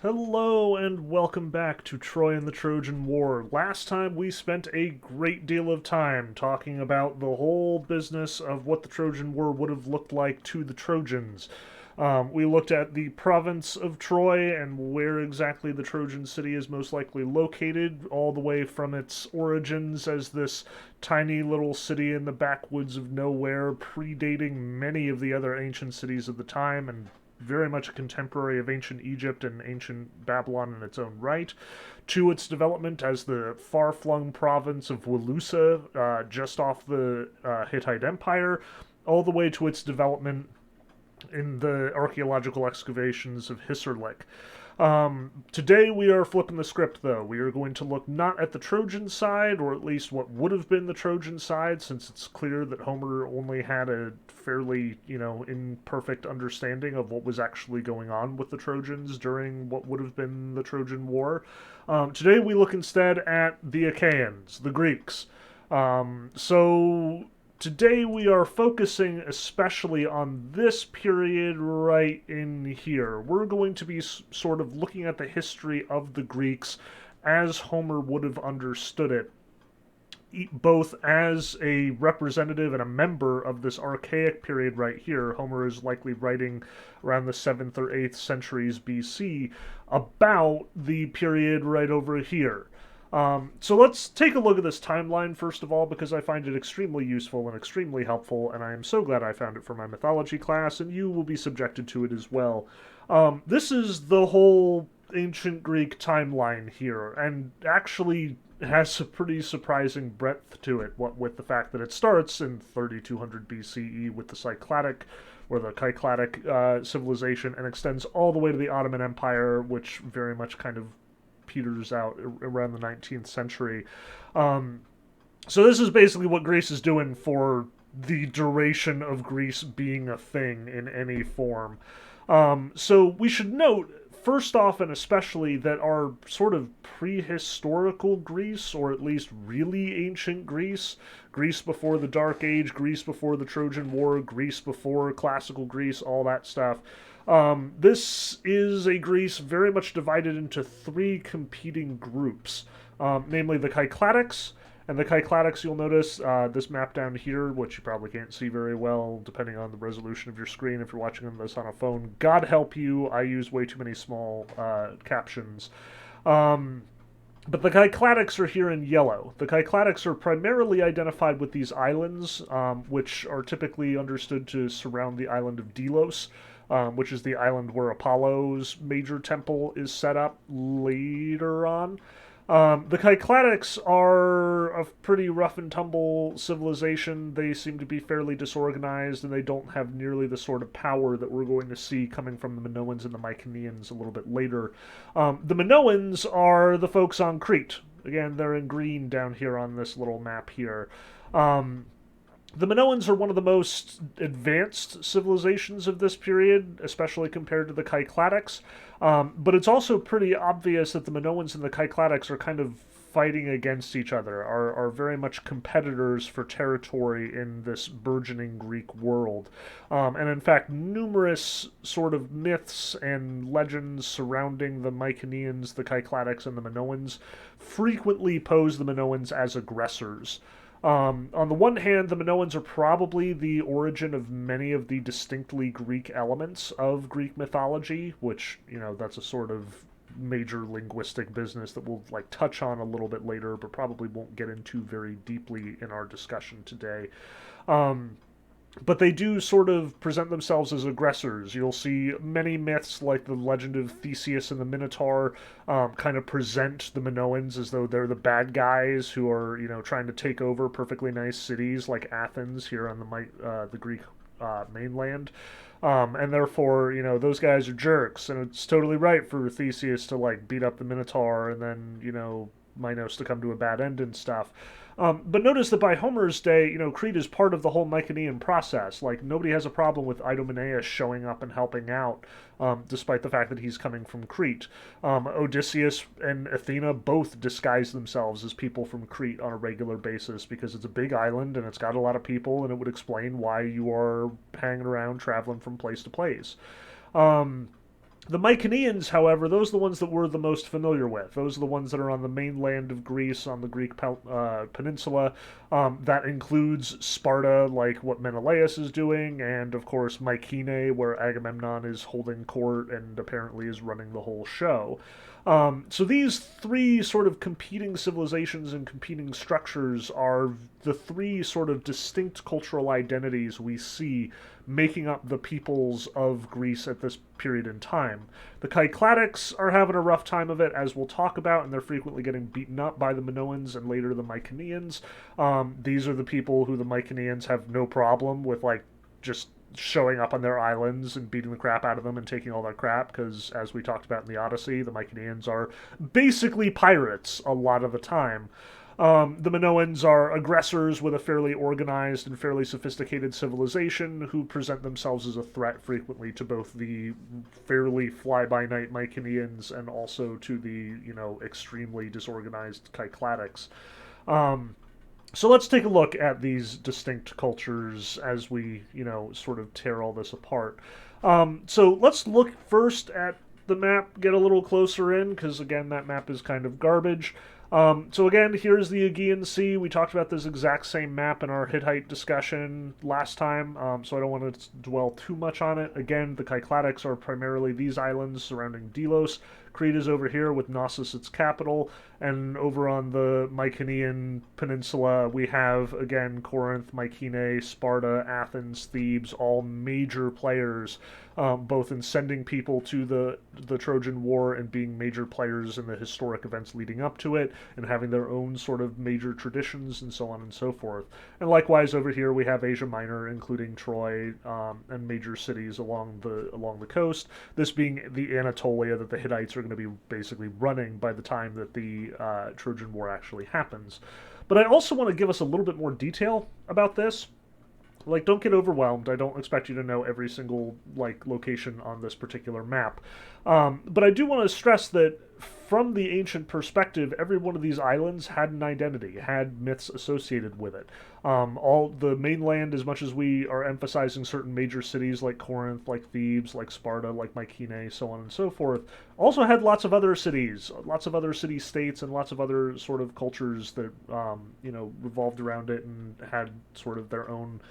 Hello and welcome back to Troy and the Trojan War. Last time we spent a great deal of time talking about the whole business of what the Trojan War would have looked like to the Trojans. We looked at the province of Troy and where exactly the Trojan city is most likely located, all the way from its origins as this tiny little city in the backwoods of nowhere, predating many of the other ancient cities of the time and very much a contemporary of ancient Egypt and ancient Babylon in its own right, to its development as the far flung province of Wilusa, just off the Hittite Empire, all the way to its development in the archaeological excavations of Hisarlik. Today we are flipping the script, though. We are going to look not at the Trojan side, or at least what would have been the Trojan side, since it's clear that Homer only had a fairly, imperfect understanding of what was actually going on with the Trojans during what would have been the Trojan War. Today we look instead at the Achaeans, the Greeks. So today we are focusing especially on this period right in here. We're going to be sort of looking at the history of the Greeks as Homer would have understood it, both as a representative and a member of this archaic period right here. Homer is likely writing around the 7th or 8th centuries BC about the period right over here. So let's take a look at this timeline first of all, because I find it extremely useful and extremely helpful, and I am so glad I found it for my mythology class, and you will be subjected to it as well. This is the whole ancient Greek timeline here, and actually has a pretty surprising breadth to it, what with the fact that it starts in 3200 BCE with the Cycladic or the Cycladic civilization and extends all the way to the Ottoman Empire, which very much kind of peters out around the 19th century. So this is basically what Greece is doing for the duration of Greece being a thing in any form. So we should note, first off and especially, that our sort of prehistorical Greece, or at least really ancient Greece, Greece before the Dark Age, Greece before the Trojan War, Greece before classical Greece, all that stuff, this is a Greece very much divided into three competing groups, namely the Cycladics. And the Cycladics, you'll notice this map down here, which you probably can't see very well depending on the resolution of your screen if you're watching this on a phone. God help you, I use way too many small captions. But the Cycladics are here in yellow. The Cycladics are primarily identified with these islands, which are typically understood to surround the island of Delos, which is the island where Apollo's major temple is set up later on. The Cycladics are a pretty rough and tumble civilization. They seem to be fairly disorganized, and they don't have nearly the sort of power that we're going to see coming from the Minoans and the Mycenaeans a little bit later. The Minoans are the folks on Crete. Again, they're in green down here on this little map here. The Minoans are one of the most advanced civilizations of this period, especially compared to the Cycladics. But it's also pretty obvious that the Minoans and the Cycladics are kind of fighting against each other, are very much competitors for territory in this burgeoning Greek world. And in fact, numerous sort of myths and legends surrounding the Mycenaeans, the Cycladics, and the Minoans frequently pose the Minoans as aggressors. On the one hand, the Minoans are probably the origin of many of the distinctly Greek elements of Greek mythology, which, that's a sort of major linguistic business that we'll touch on a little bit later, but probably won't get into very deeply in our discussion today. But they do sort of present themselves as aggressors. You'll see many myths, like the legend of Theseus and the Minotaur, kind of present the Minoans as though they're the bad guys who are, trying to take over perfectly nice cities like Athens here on the Greek mainland. And therefore, those guys are jerks, and it's totally right for Theseus to beat up the Minotaur and then, Minos to come to a bad end and stuff. But notice that by Homer's day, Crete is part of the whole Mycenaean process. Nobody has a problem with Idomeneus showing up and helping out, despite the fact that he's coming from Crete. Odysseus and Athena both disguise themselves as people from Crete on a regular basis because it's a big island and it's got a lot of people, and it would explain why you are hanging around traveling from place to place. The Mycenaeans, however, those are the ones that we're the most familiar with. Those are the ones that are on the mainland of Greece, on the Greek peninsula. That includes Sparta, like what Menelaus is doing, and of course Mycenae, where Agamemnon is holding court and apparently is running the whole show. So these three sort of competing civilizations and competing structures are the three sort of distinct cultural identities we see making up the peoples of Greece at this period in time. The Cycladics are having a rough time of it, as we'll talk about, and they're frequently getting beaten up by the Minoans and later the Mycenaeans. These are the people who the Mycenaeans have no problem with, like, just showing up on their islands and beating the crap out of them and taking all their crap, because as we talked about in the Odyssey, the Mycenaeans are basically pirates a lot of the time. The Minoans are aggressors with a fairly organized and fairly sophisticated civilization who present themselves as a threat frequently to both the fairly fly-by-night Mycenaeans and also to the, extremely disorganized Cycladics. So let's take a look at these distinct cultures as we, sort of tear all this apart. So let's look first at the map, get a little closer in, because again, that map is kind of garbage. So again, here's the Aegean Sea. We talked about this exact same map in our Hittite discussion last time, so I don't want to dwell too much on it. Again, the Cycladics are primarily these islands surrounding Delos. Crete is over here with Knossos its capital, and over on the Mycenaean peninsula we have, again, Corinth, Mycenae, Sparta, Athens, Thebes, all major players, both in sending people to the Trojan War and being major players in the historic events leading up to it, and having their own sort of major traditions and so on and so forth. And likewise over here we have Asia Minor, including Troy, and major cities along the coast, this being the Anatolia that the Hittites are going to be basically running by the time that the Trojan War actually happens. But I also want to give us a little bit more detail about this. Like, don't get overwhelmed. I don't expect you to know every single, like, location on this particular map. But I do want to stress that from the ancient perspective, every one of these islands had an identity, had myths associated with it. All the mainland, as much as we are emphasizing certain major cities like Corinth, like Thebes, like Sparta, like Mycenae, so on and so forth, also had lots of other cities, lots of other city-states, and lots of other sort of cultures that, revolved around it and had sort of their own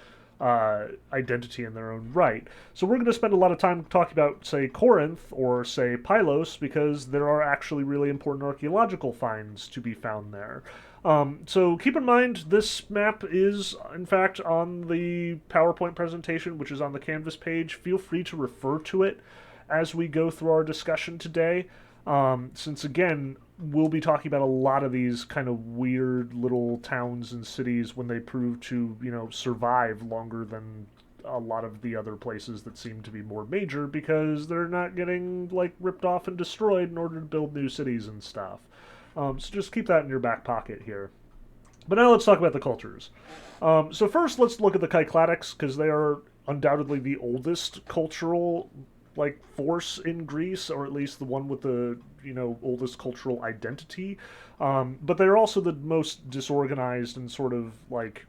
identity in their own right. So we're going to spend a lot of time talking about, say, Corinth or, say, Pylos, because there are actually really important archaeological finds to be found there. So keep in mind, this map is, in fact, on the PowerPoint presentation, which is on the Canvas page. Feel free to refer to it as we go through our discussion today, since, again, we'll be talking about a lot of these kind of weird little towns and cities when they prove to, survive longer than a lot of the other places that seem to be more major, because they're not getting, like, ripped off and destroyed in order to build new cities and stuff. So just keep that in your back pocket here. But now let's talk about the cultures. So first, let's look at the Cycladics, because they are undoubtedly the oldest cultural, like, force in Greece, or at least the one with the, oldest cultural identity. But they're also the most disorganized and sort of, like,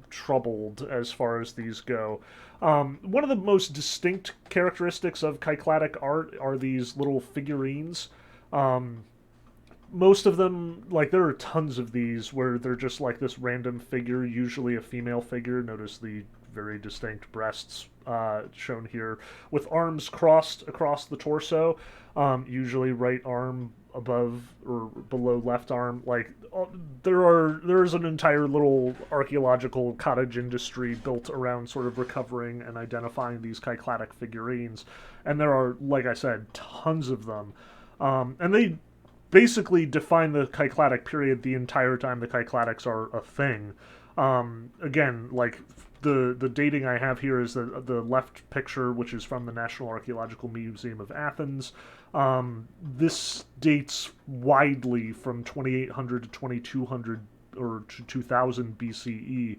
troubled as far as these go. One of the most distinct characteristics of Cycladic art are these little figurines. Most of them, like, there are tons of these where they're just like this random figure, usually a female figure. Notice the very distinct breasts shown here, with arms crossed across the torso, usually right arm above or below left arm. Like, there's an entire little archaeological cottage industry built around sort of recovering and identifying these Cycladic figurines, and there are, like I said, tons of them, and they basically define the Cycladic period the entire time the Cycladics are a thing. Again, like, the dating I have here is the left picture, which is from the National Archaeological Museum of Athens. This dates widely from 2800 to 2200 or to 2000 BCE.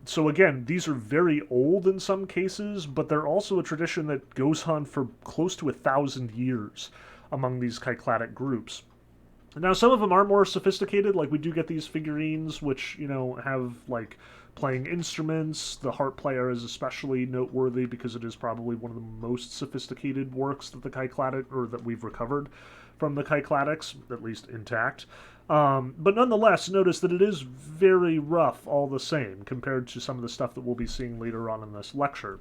So again, these are very old in some cases, but they're also a tradition that goes on for close to 1,000 years among these Cycladic groups. Now, some of them are more sophisticated. Like, we do get these figurines, which, have, like, playing instruments. The harp player is especially noteworthy because it is probably one of the most sophisticated works that the Cycladic, or that we've recovered from the Cycladics, at least intact. But nonetheless, notice that it is very rough all the same compared to some of the stuff that we'll be seeing later on in this lecture.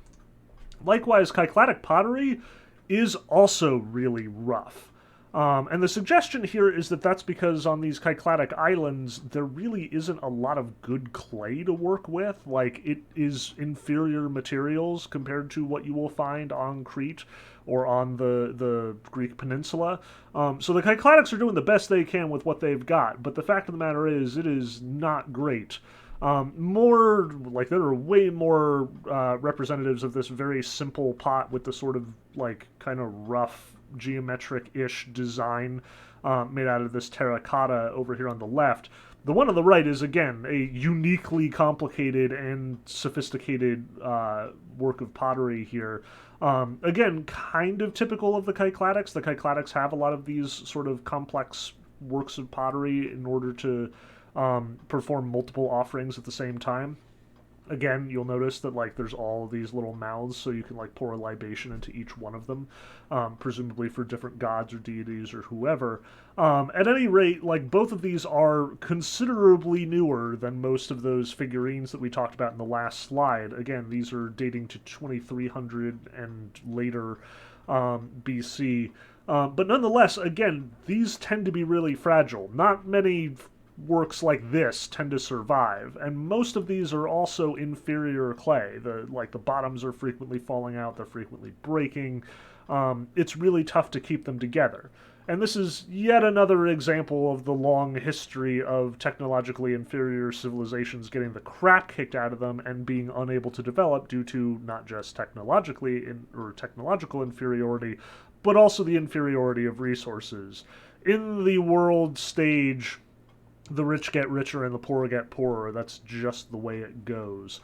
Likewise, Cycladic pottery is also really rough. And the suggestion here is that that's because on these Cycladic islands, there really isn't a lot of good clay to work with. Like, it is inferior materials compared to what you will find on Crete or on the Greek peninsula. So the Cycladics are doing the best they can with what they've got, but the fact of the matter is, it is not great. There are way more representatives of this very simple pot with the sort of, like, kind of rough geometric-ish design made out of this terracotta over here on the left. The one on the right is, again, a uniquely complicated and sophisticated work of pottery here. Again, kind of typical of the Cycladics. The Cycladics have a lot of these sort of complex works of pottery in order to perform multiple offerings at the same time. Again, you'll notice that, like, there's all these little mouths, so you can, like, pour a libation into each one of them, presumably for different gods or deities or whoever. At any rate, like, both of these are considerably newer than most of those figurines that we talked about in the last slide. Again, these are dating to 2300 and later BC. But nonetheless, again, these tend to be really fragile. Not many works like this tend to survive, and most of these are also inferior clay. The bottoms are frequently falling out, they're frequently breaking. It's really tough to keep them together. And this is yet another example of the long history of technologically inferior civilizations getting the crap kicked out of them and being unable to develop due to not just technological inferiority, but also the inferiority of resources. In the world stage, the rich get richer and the poor get poorer. That's just the way it goes.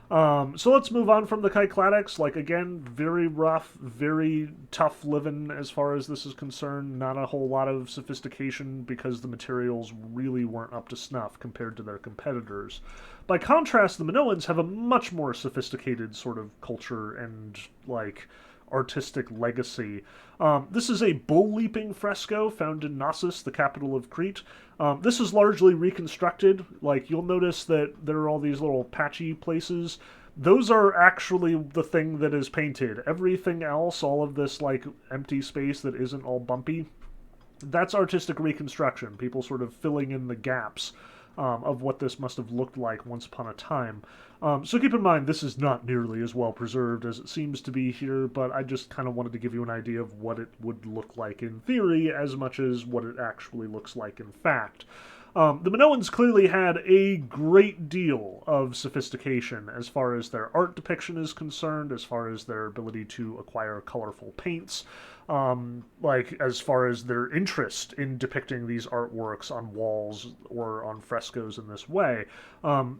So let's move on from the Cycladics. Like, again, very rough, very tough living as far as this is concerned. Not a whole lot of sophistication because the materials really weren't up to snuff compared to their competitors. By contrast, the Minoans have a much more sophisticated sort of culture and, like, artistic legacy. This is a bull-leaping fresco found in Knossos, the capital of Crete. This is largely reconstructed. Like, you'll notice that there are all these little patchy places. Those are actually the thing that is painted. Everything else, all of this, like, empty space that isn't all bumpy, that's artistic reconstruction. People sort of filling in the gaps of what this must have looked like once upon a time. So keep in mind, this is not nearly as well preserved as it seems to be here, but I just kind of wanted to give you an idea of what it would look like in theory as much as what it actually looks like in fact. The Minoans clearly had a great deal of sophistication as far as their art depiction is concerned, as far as their ability to acquire colorful paints, as far as their interest in depicting these artworks on walls or on frescoes in this way.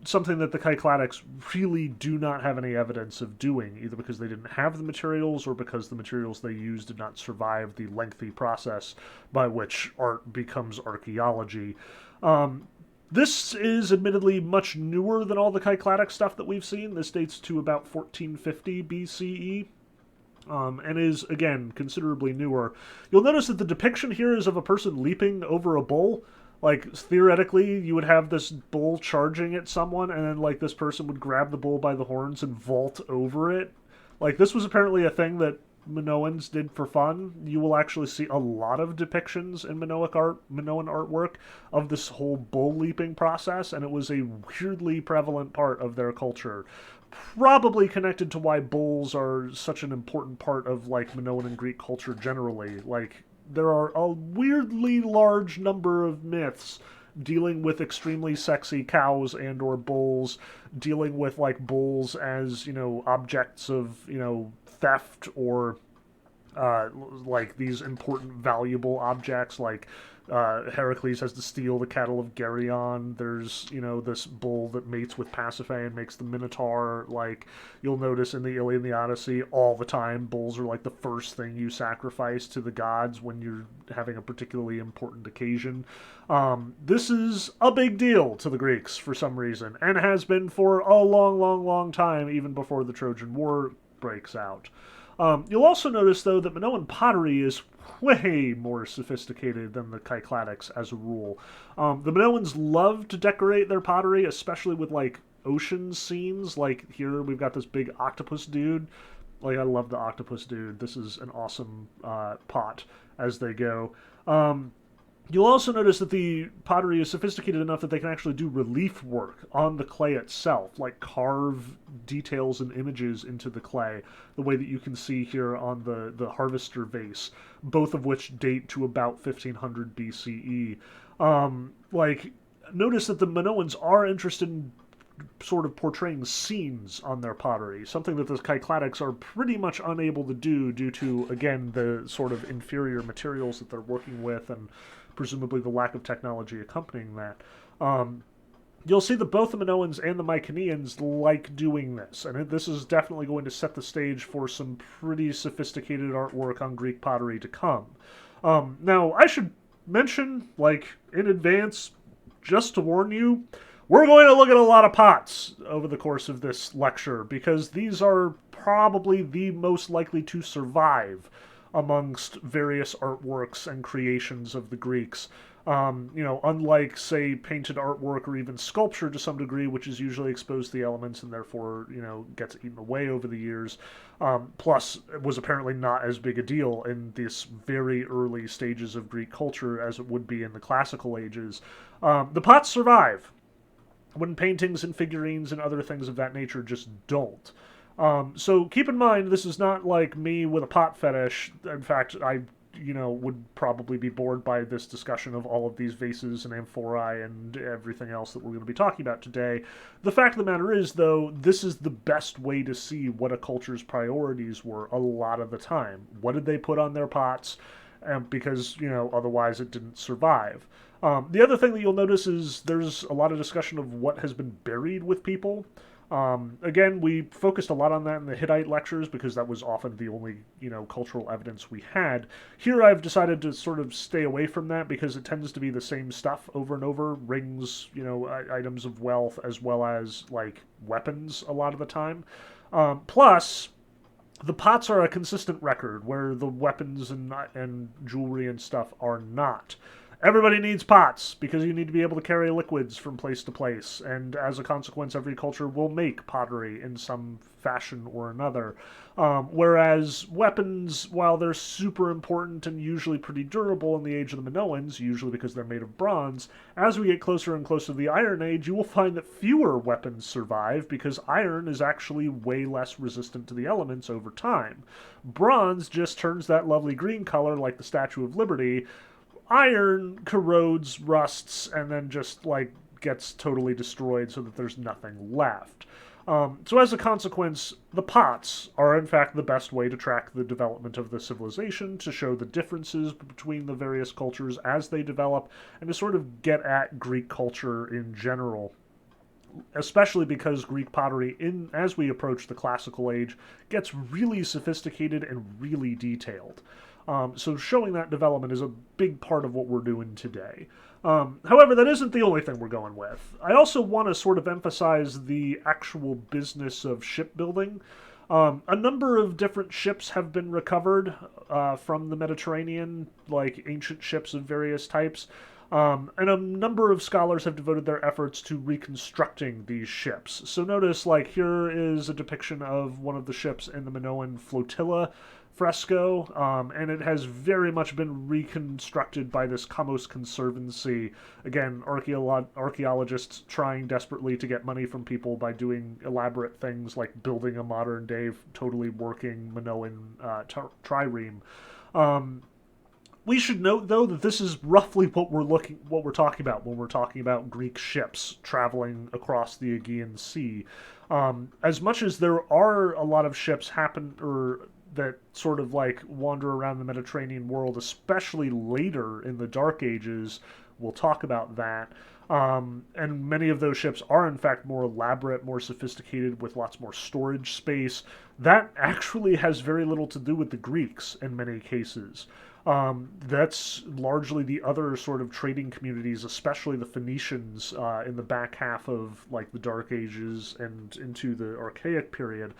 Something that the Cycladics really do not have any evidence of doing, either because they didn't have the materials or because the materials they used did not survive the lengthy process by which art becomes archaeology. This is admittedly much newer than all the Cycladic stuff that we've seen. This dates to about 1450 BCE. And is, again, considerably newer. You'll notice that the depiction here is of a person leaping over a bull. Like, theoretically, you would have this bull charging at someone, and then, like, this person would grab the bull by the horns and vault over it. Like, this was apparently a thing that Minoans did for fun. You will actually see a lot of depictions in Minoan artwork of this whole bull leaping process, and it was a weirdly prevalent part of their culture. Probably connected to why bulls are such an important part of, like, Minoan and Greek culture generally. Like, there are a weirdly large number of myths dealing with extremely sexy cows and or bulls, dealing with, like, bulls as, objects of, theft or like these important, valuable objects, like Heracles has to steal the cattle of Geryon. There's, this bull that mates with Pasiphae and makes the Minotaur. Like, you'll notice in the Iliad and the Odyssey, all the time, bulls are like the first thing you sacrifice to the gods when you're having a particularly important occasion. This is a big deal to the Greeks for some reason, and has been for a long, long, long time, even before the Trojan War breaks out. You'll also notice, though, that Minoan pottery is way more sophisticated than the Cycladics as a rule. The Minoans love to decorate their pottery, especially with, like, ocean scenes. Like, here we've got this big octopus dude. Like, I love the octopus dude. This is an awesome pot as they go. You'll also notice that the pottery is sophisticated enough that they can actually do relief work on the clay itself, like carve details and images into the clay, the way that you can see here on the harvester vase, both of which date to about 1500 BCE. Notice that the Minoans are interested in sort of portraying scenes on their pottery, something that the Cycladics are pretty much unable to do due to, again, the sort of inferior materials that they're working with and presumably the lack of technology accompanying that. You'll see that both the Minoans and the Mycenaeans like doing this, and this is definitely going to set the stage for some pretty sophisticated artwork on Greek pottery to come. Now, I should mention, like, in advance, just to warn you, we're going to look at a lot of pots over the course of this lecture, because these are probably the most likely to survive amongst various artworks and creations of the Greeks. Unlike, say, painted artwork or even sculpture to some degree, which is usually exposed to the elements and therefore, gets eaten away over the years, plus it was apparently not as big a deal in this very early stages of Greek culture as it would be in the classical ages. The pots survive when paintings and figurines and other things of that nature just don't. So keep in mind, this is not like me with a pot fetish. In fact, I, would probably be bored by this discussion of all of these vases and amphorae and everything else that we're going to be talking about today. The fact of the matter is, though, this is the best way to see what a culture's priorities were a lot of the time. What did they put on their pots? Because, otherwise it didn't survive. The other thing that you'll notice is there's a lot of discussion of what has been buried with people. Again, we focused a lot on that in the Hittite lectures because that was often the only, cultural evidence we had. Here I've decided to sort of stay away from that because it tends to be the same stuff over and over. Rings, items of wealth, as well as, like, weapons a lot of the time. Plus, the pots are a consistent record where the weapons and jewelry and stuff are not. Everybody needs pots because you need to be able to carry liquids from place to place, and as a consequence, every culture will make pottery in some fashion or another. Whereas weapons, while they're super important and usually pretty durable in the age of the Minoans, usually because they're made of bronze, as we get closer and closer to the Iron Age, you will find that fewer weapons survive because iron is actually way less resistant to the elements over time. Bronze just turns that lovely green color like the Statue of Liberty. Iron corrodes, rusts, and then just, like, gets totally destroyed so that there's nothing left. So as a consequence, the pots are in fact the best way to track the development of the civilization, to show the differences between the various cultures as they develop, and to sort of get at Greek culture in general. Especially because Greek pottery, as we approach the classical age, gets really sophisticated and really detailed. So showing that development is a big part of what we're doing today. However, that isn't the only thing we're going with. I also want to sort of emphasize the actual business of shipbuilding. A number of different ships have been recovered from the Mediterranean, like ancient ships of various types. And a number of scholars have devoted their efforts to reconstructing these ships. So notice, like, here is a depiction of one of the ships in the Minoan flotilla fresco, and it has very much been reconstructed by this Kamos Conservancy. Again, archaeologists trying desperately to get money from people by doing elaborate things like building a modern-day, totally working Minoan trireme. We should note, though, that this is roughly what we're talking about when we're talking about Greek ships traveling across the Aegean Sea. As much as there are a lot of ships that sort of like wander around the Mediterranean world, especially later in the Dark Ages. We'll talk about that. And many of those ships are, in fact, more elaborate, more sophisticated, with lots more storage space. That actually has very little to do with the Greeks in many cases. That's largely the other sort of trading communities, especially the Phoenicians in the back half of like the Dark Ages and into the Archaic period.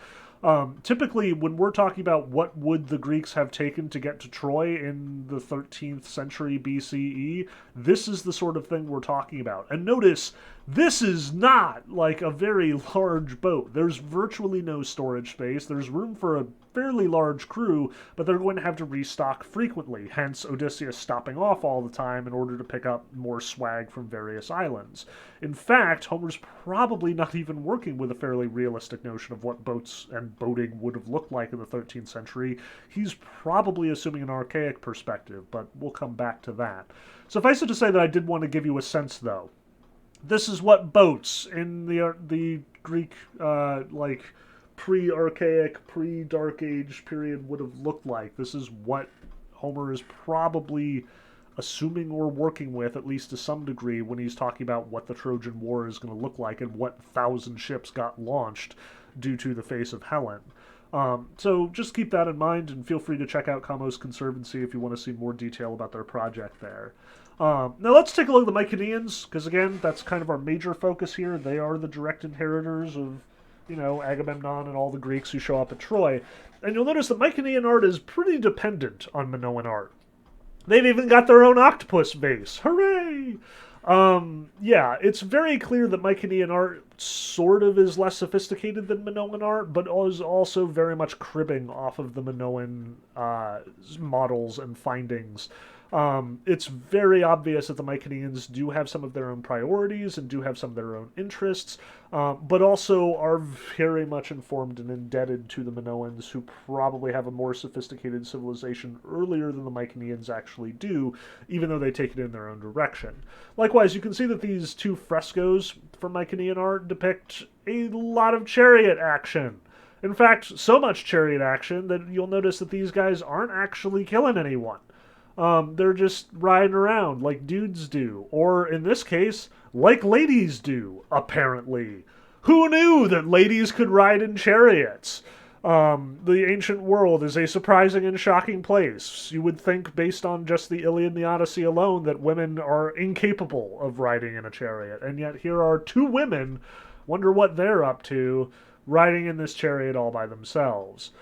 Typically, when we're talking about what would the Greeks have taken to get to Troy in the 13th century BCE, this is the sort of thing we're talking about. And notice, this is not like a very large boat. There's virtually no storage space. There's room for a fairly large crew, but they're going to have to restock frequently, hence Odysseus stopping off all the time in order to pick up more swag from various islands. In fact, Homer's probably not even working with a fairly realistic notion of what boats and boating would have looked like in the 13th century. He's probably assuming an archaic perspective, but we'll come back to that. Suffice it to say that I did want to give you a sense, though. This is what boats in the Greek, like, pre-archaic, pre-Dark Age period would have looked like. This is what Homer is probably assuming or working with, at least to some degree, when he's talking about what the Trojan War is going to look like and what 1,000 ships got launched due to the face of Helen. So just keep that in mind, and feel free to check out Kamos Conservancy if you want to see more detail about their project there. Now let's take a look at the Mycenaeans, because again, that's kind of our major focus here. They are the direct inheritors of, you know, Agamemnon and all the Greeks who show up at Troy. And you'll notice that Mycenaean art is pretty dependent on Minoan art. They've even got their own octopus vase. Hooray! Yeah, it's very clear that Mycenaean art sort of is less sophisticated than Minoan art, but is also very much cribbing off of the Minoan models and findings. It's very obvious that the Mycenaeans do have some of their own priorities and do have some of their own interests, but also are very much informed and indebted to the Minoans, who probably have a more sophisticated civilization earlier than the Mycenaeans actually do, even though they take it in their own direction. Likewise, you can see that these two frescoes from Mycenaean art depict a lot of chariot action. In fact, so much chariot action that you'll notice that these guys aren't actually killing anyone. They're just riding around like dudes do. Or, in this case, like ladies do, apparently. Who knew that ladies could ride in chariots? The ancient world is a surprising and shocking place. You would think, based on just the Iliad and the Odyssey alone, that women are incapable of riding in a chariot. And yet here are two women, wonder what they're up to, riding in this chariot all by themselves.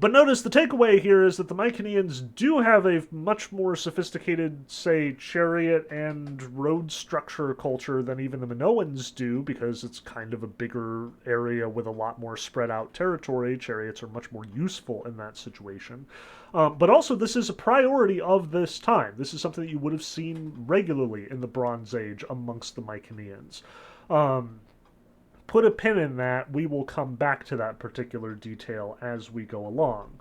But notice the takeaway here is that the Mycenaeans do have a much more sophisticated, say, chariot and road structure culture than even the Minoans do, because it's kind of a bigger area with a lot more spread out territory. Chariots are much more useful in that situation. But also, this is a priority of this time. This is something that you would have seen regularly in the Bronze Age amongst the Mycenaeans. Put a pin in that. We will come back to that particular detail as we go along.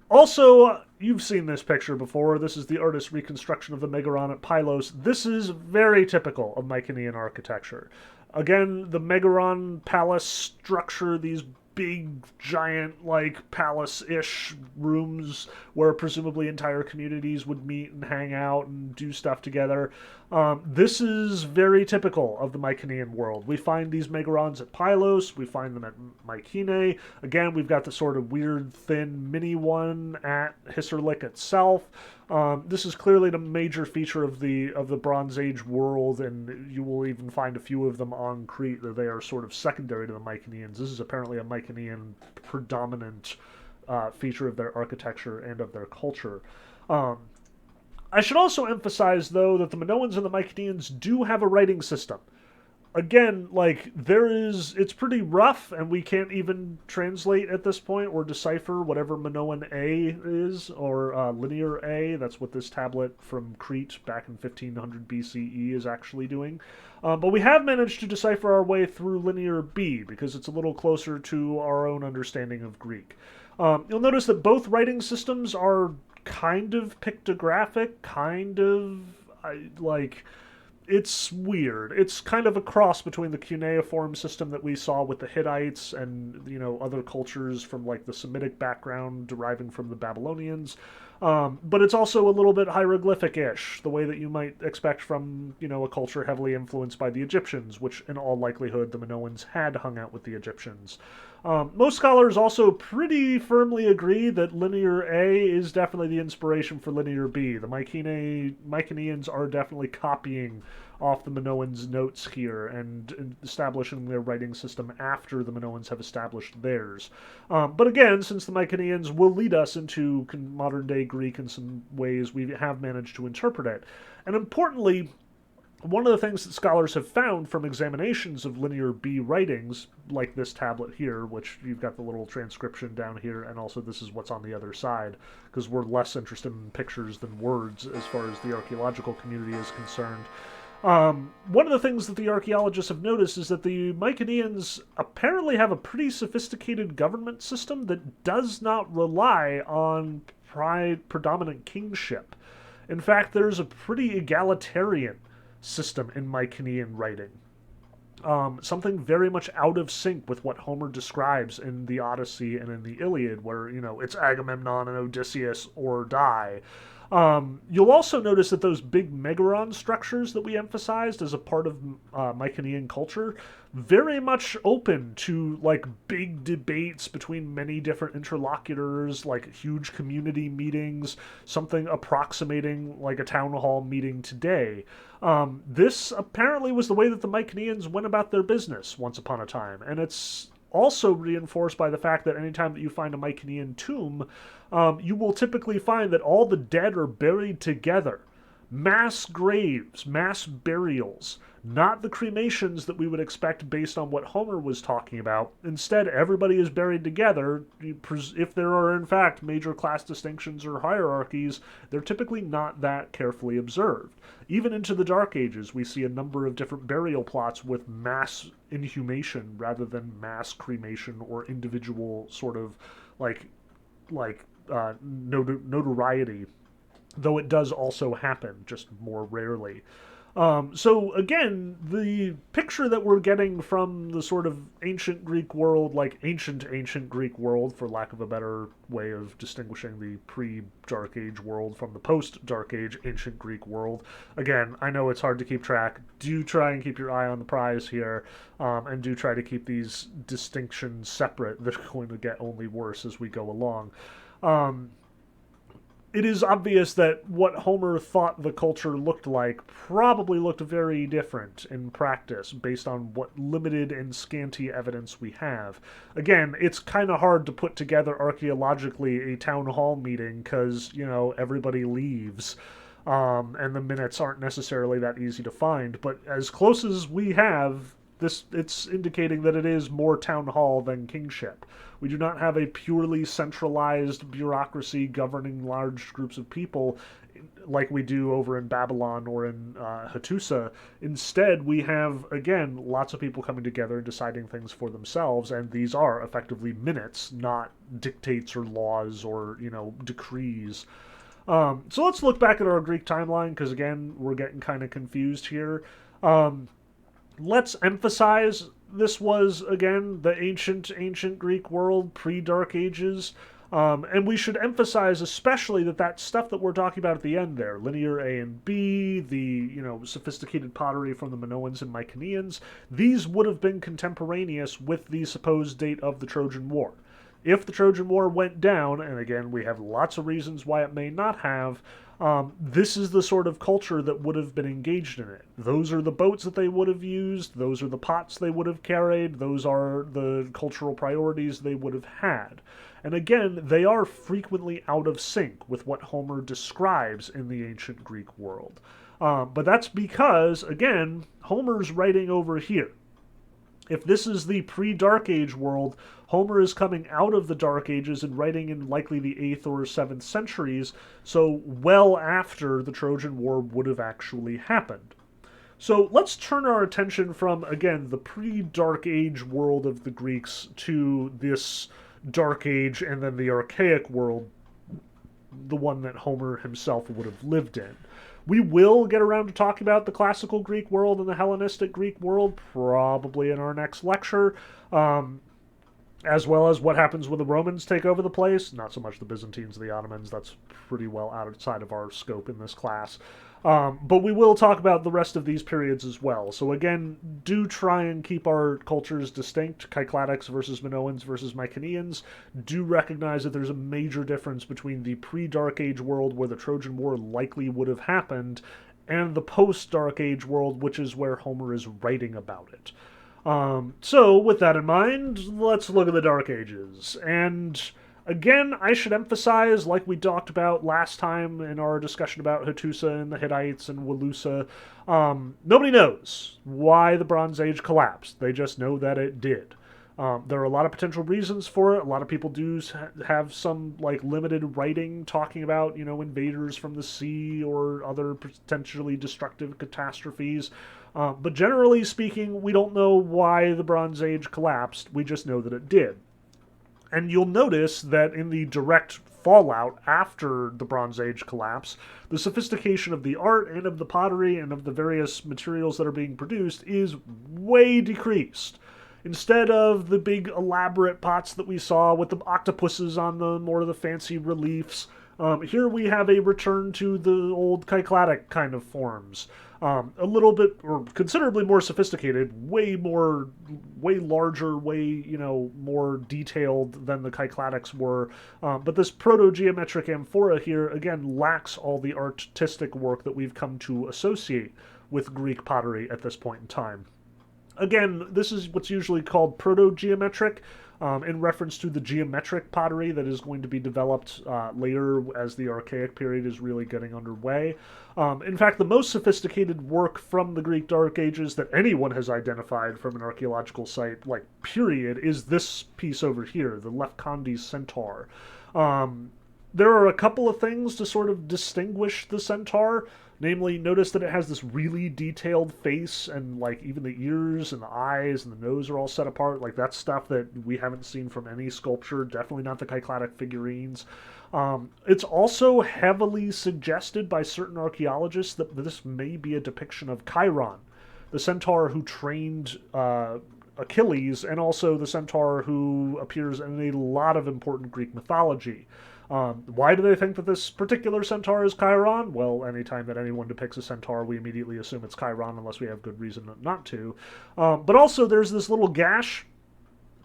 Also, you've seen this picture before. This is the artist's reconstruction of the Megaron at Pylos. This is very typical of Mycenaean architecture. Again, the Megaron palace structure, these big, giant, like, palace-ish rooms where presumably entire communities would meet and hang out and do stuff together. This is very typical of the Mycenaean world. We find these Megarons at Pylos, we find them at Mycenae. Again, we've got the sort of weird, thin, mini one at Hisarlik itself. This is clearly the major feature of the Bronze Age world, and you will even find a few of them on Crete that they are sort of secondary to the Mycenaeans. This is apparently a Mycenaean predominant feature of their architecture and of their culture. I should also emphasize, though, that the Minoans and the Mycenaeans do have a writing system. Again, like, it's pretty rough, and we can't even translate at this point or decipher whatever Minoan A is, or Linear A. That's what this tablet from Crete back in 1500 BCE is actually doing. But we have managed to decipher our way through Linear B, because it's a little closer to our own understanding of Greek. You'll notice that both writing systems are kind of pictographic, kind of, like, it's weird. It's kind of a cross between the cuneiform system that we saw with the Hittites and other cultures from like the Semitic background deriving from the Babylonians. But it's also a little bit hieroglyphic-ish, the way that you might expect from a culture heavily influenced by the Egyptians, which in all likelihood the Minoans had hung out with the Egyptians. Most scholars also pretty firmly agree that Linear A is definitely the inspiration for Linear B. The Mycenaeans are definitely copying off the Minoans' notes here and establishing their writing system after the Minoans have established theirs. But again, since the Mycenaeans will lead us into modern day Greek in some ways, we have managed to interpret it. And importantly, one of the things that scholars have found from examinations of Linear B writings, like this tablet here, which you've got the little transcription down here, and also this is what's on the other side, because we're less interested in pictures than words as far as the archaeological community is concerned. One of the things that the archaeologists have noticed is that the Mycenaeans apparently have a pretty sophisticated government system that does not rely on predominant kingship. In fact, there's a pretty egalitarian system in Mycenaean writing. Something very much out of sync with what Homer describes in the Odyssey and in the Iliad, where, it's Agamemnon and Odysseus or die. You'll also notice that those big megaron structures that we emphasized as a part of Mycenaean culture, very much open to like big debates between many different interlocutors, like huge community meetings, something approximating like a town hall meeting today. This apparently was the way that the Mycenaeans went about their business once upon a time, and it's also reinforced by the fact that anytime that you find a Mycenaean tomb, you will typically find that all the dead are buried together. Mass graves, mass burials, not the cremations that we would expect based on what Homer was talking about. Instead, everybody is buried together. If there are, in fact, major class distinctions or hierarchies, they're typically not that carefully observed. Even into the Dark Ages, we see a number of different burial plots with mass inhumation rather than mass cremation or individual sort of notoriety, though it does also happen, just more rarely. So again, the picture that we're getting from the sort of ancient Greek world, like ancient Greek world, for lack of a better way of distinguishing the pre-Dark Age world from the post-Dark Age ancient Greek world. Again, I know it's hard to keep track. Do try and keep your eye on the prize here, and do try to keep these distinctions separate. They're going to get only worse as we go along. It is obvious that what Homer thought the culture looked like probably looked very different in practice based on what limited and scanty evidence we have. Again, it's kind of hard to put together archaeologically a town hall meeting because, everybody leaves. And the minutes aren't necessarily that easy to find. But as close as we have, it's indicating that it is more town hall than kingship. We do not have a purely centralized bureaucracy governing large groups of people like we do over in Babylon or in Hattusa. Instead, we have, again, lots of people coming together and deciding things for themselves, and these are effectively minutes, not dictates or laws or, decrees. So let's look back at our Greek timeline, because, again, we're getting kind of confused here. Let's emphasize this was, again, the ancient Greek world, pre-Dark Ages. And we should emphasize especially that stuff that we're talking about at the end there, Linear A and B, the, sophisticated pottery from the Minoans and Mycenaeans, these would have been contemporaneous with the supposed date of the Trojan War. If the Trojan War went down, and again, we have lots of reasons why it may not have, this is the sort of culture that would have been engaged in it. Those are the boats that they would have used, those are the pots they would have carried, those are the cultural priorities they would have had. And again, they are frequently out of sync with what Homer describes in the ancient Greek world. But that's because, again, Homer's writing over here. If this is the pre-Dark Age world, Homer is coming out of the Dark Ages and writing in likely the 8th or 7th centuries, so well after the Trojan War would have actually happened. So let's turn our attention from, again, the pre-Dark Age world of the Greeks to this Dark Age and then the archaic world, the one that Homer himself would have lived in. We will get around to talking about the classical Greek world and the Hellenistic Greek world probably in our next lecture. As well as what happens when the Romans take over the place. Not so much the Byzantines and the Ottomans. That's pretty well outside of our scope in this class. But we will talk about the rest of these periods as well. So again, do try and keep our cultures distinct. Cycladics versus Minoans versus Mycenaeans. Do recognize that there's a major difference between the pre-Dark Age world, where the Trojan War likely would have happened, and the post-Dark Age world, which is where Homer is writing about it. So, with that in mind, let's look at the Dark Ages. And again, I should emphasize, like we talked about last time in our discussion about Hattusa and the Hittites and Walusa, nobody knows why the Bronze Age collapsed. They just know that it did. There are a lot of potential reasons for it. A lot of people do have some like limited writing talking about, invaders from the sea or other potentially destructive catastrophes. But generally speaking, we don't know why the Bronze Age collapsed. We just know that it did. And you'll notice that in the direct fallout after the Bronze Age collapse, the sophistication of the art and of the pottery and of the various materials that are being produced is way decreased. Instead of the big elaborate pots that we saw with the octopuses on them or the fancy reliefs, here we have a return to the old Cycladic kind of forms. A little bit, or considerably more sophisticated, way larger, more detailed than the Cycladics were. But this proto-geometric amphora here, again, lacks all the artistic work that we've come to associate with Greek pottery at this point in time. Again, this is what's usually called proto-geometric, in reference to the geometric pottery that is going to be developed later as the archaic period is really getting underway. In fact, the most sophisticated work from the Greek Dark Ages that anyone has identified from an archaeological site, period, is this piece over here, the Lefkandi centaur. There are a couple of things to sort of distinguish the centaur. Namely, notice that it has this really detailed face, and even the ears and the eyes and the nose are all set apart. That's stuff that we haven't seen from any sculpture, definitely not the Cycladic figurines. It's also heavily suggested by certain archaeologists that this may be a depiction of Chiron, the centaur who trained Achilles, and also the centaur who appears in a lot of important Greek mythology. Why do they think that this particular centaur is Chiron? Well, anytime that anyone depicts a centaur, we immediately assume it's Chiron unless we have good reason not to. But also there's this little gash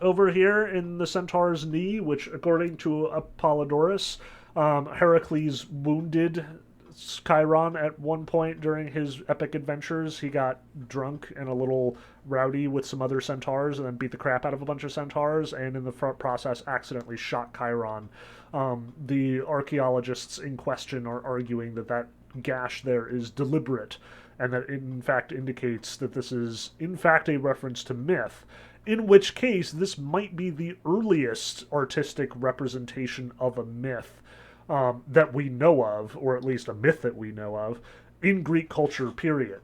over here in the centaur's knee, which, according to Apollodorus, Heracles wounded Chiron at one point during his epic adventures. He got drunk and a little rowdy with some other centaurs and then beat the crap out of a bunch of centaurs, and in the process accidentally shot Chiron. The archaeologists in question are arguing that that gash there is deliberate, and that it in fact indicates that this is in fact a reference to myth, in which case this might be the earliest artistic representation of a myth that we know of, or at least a myth that we know of, in Greek culture, period.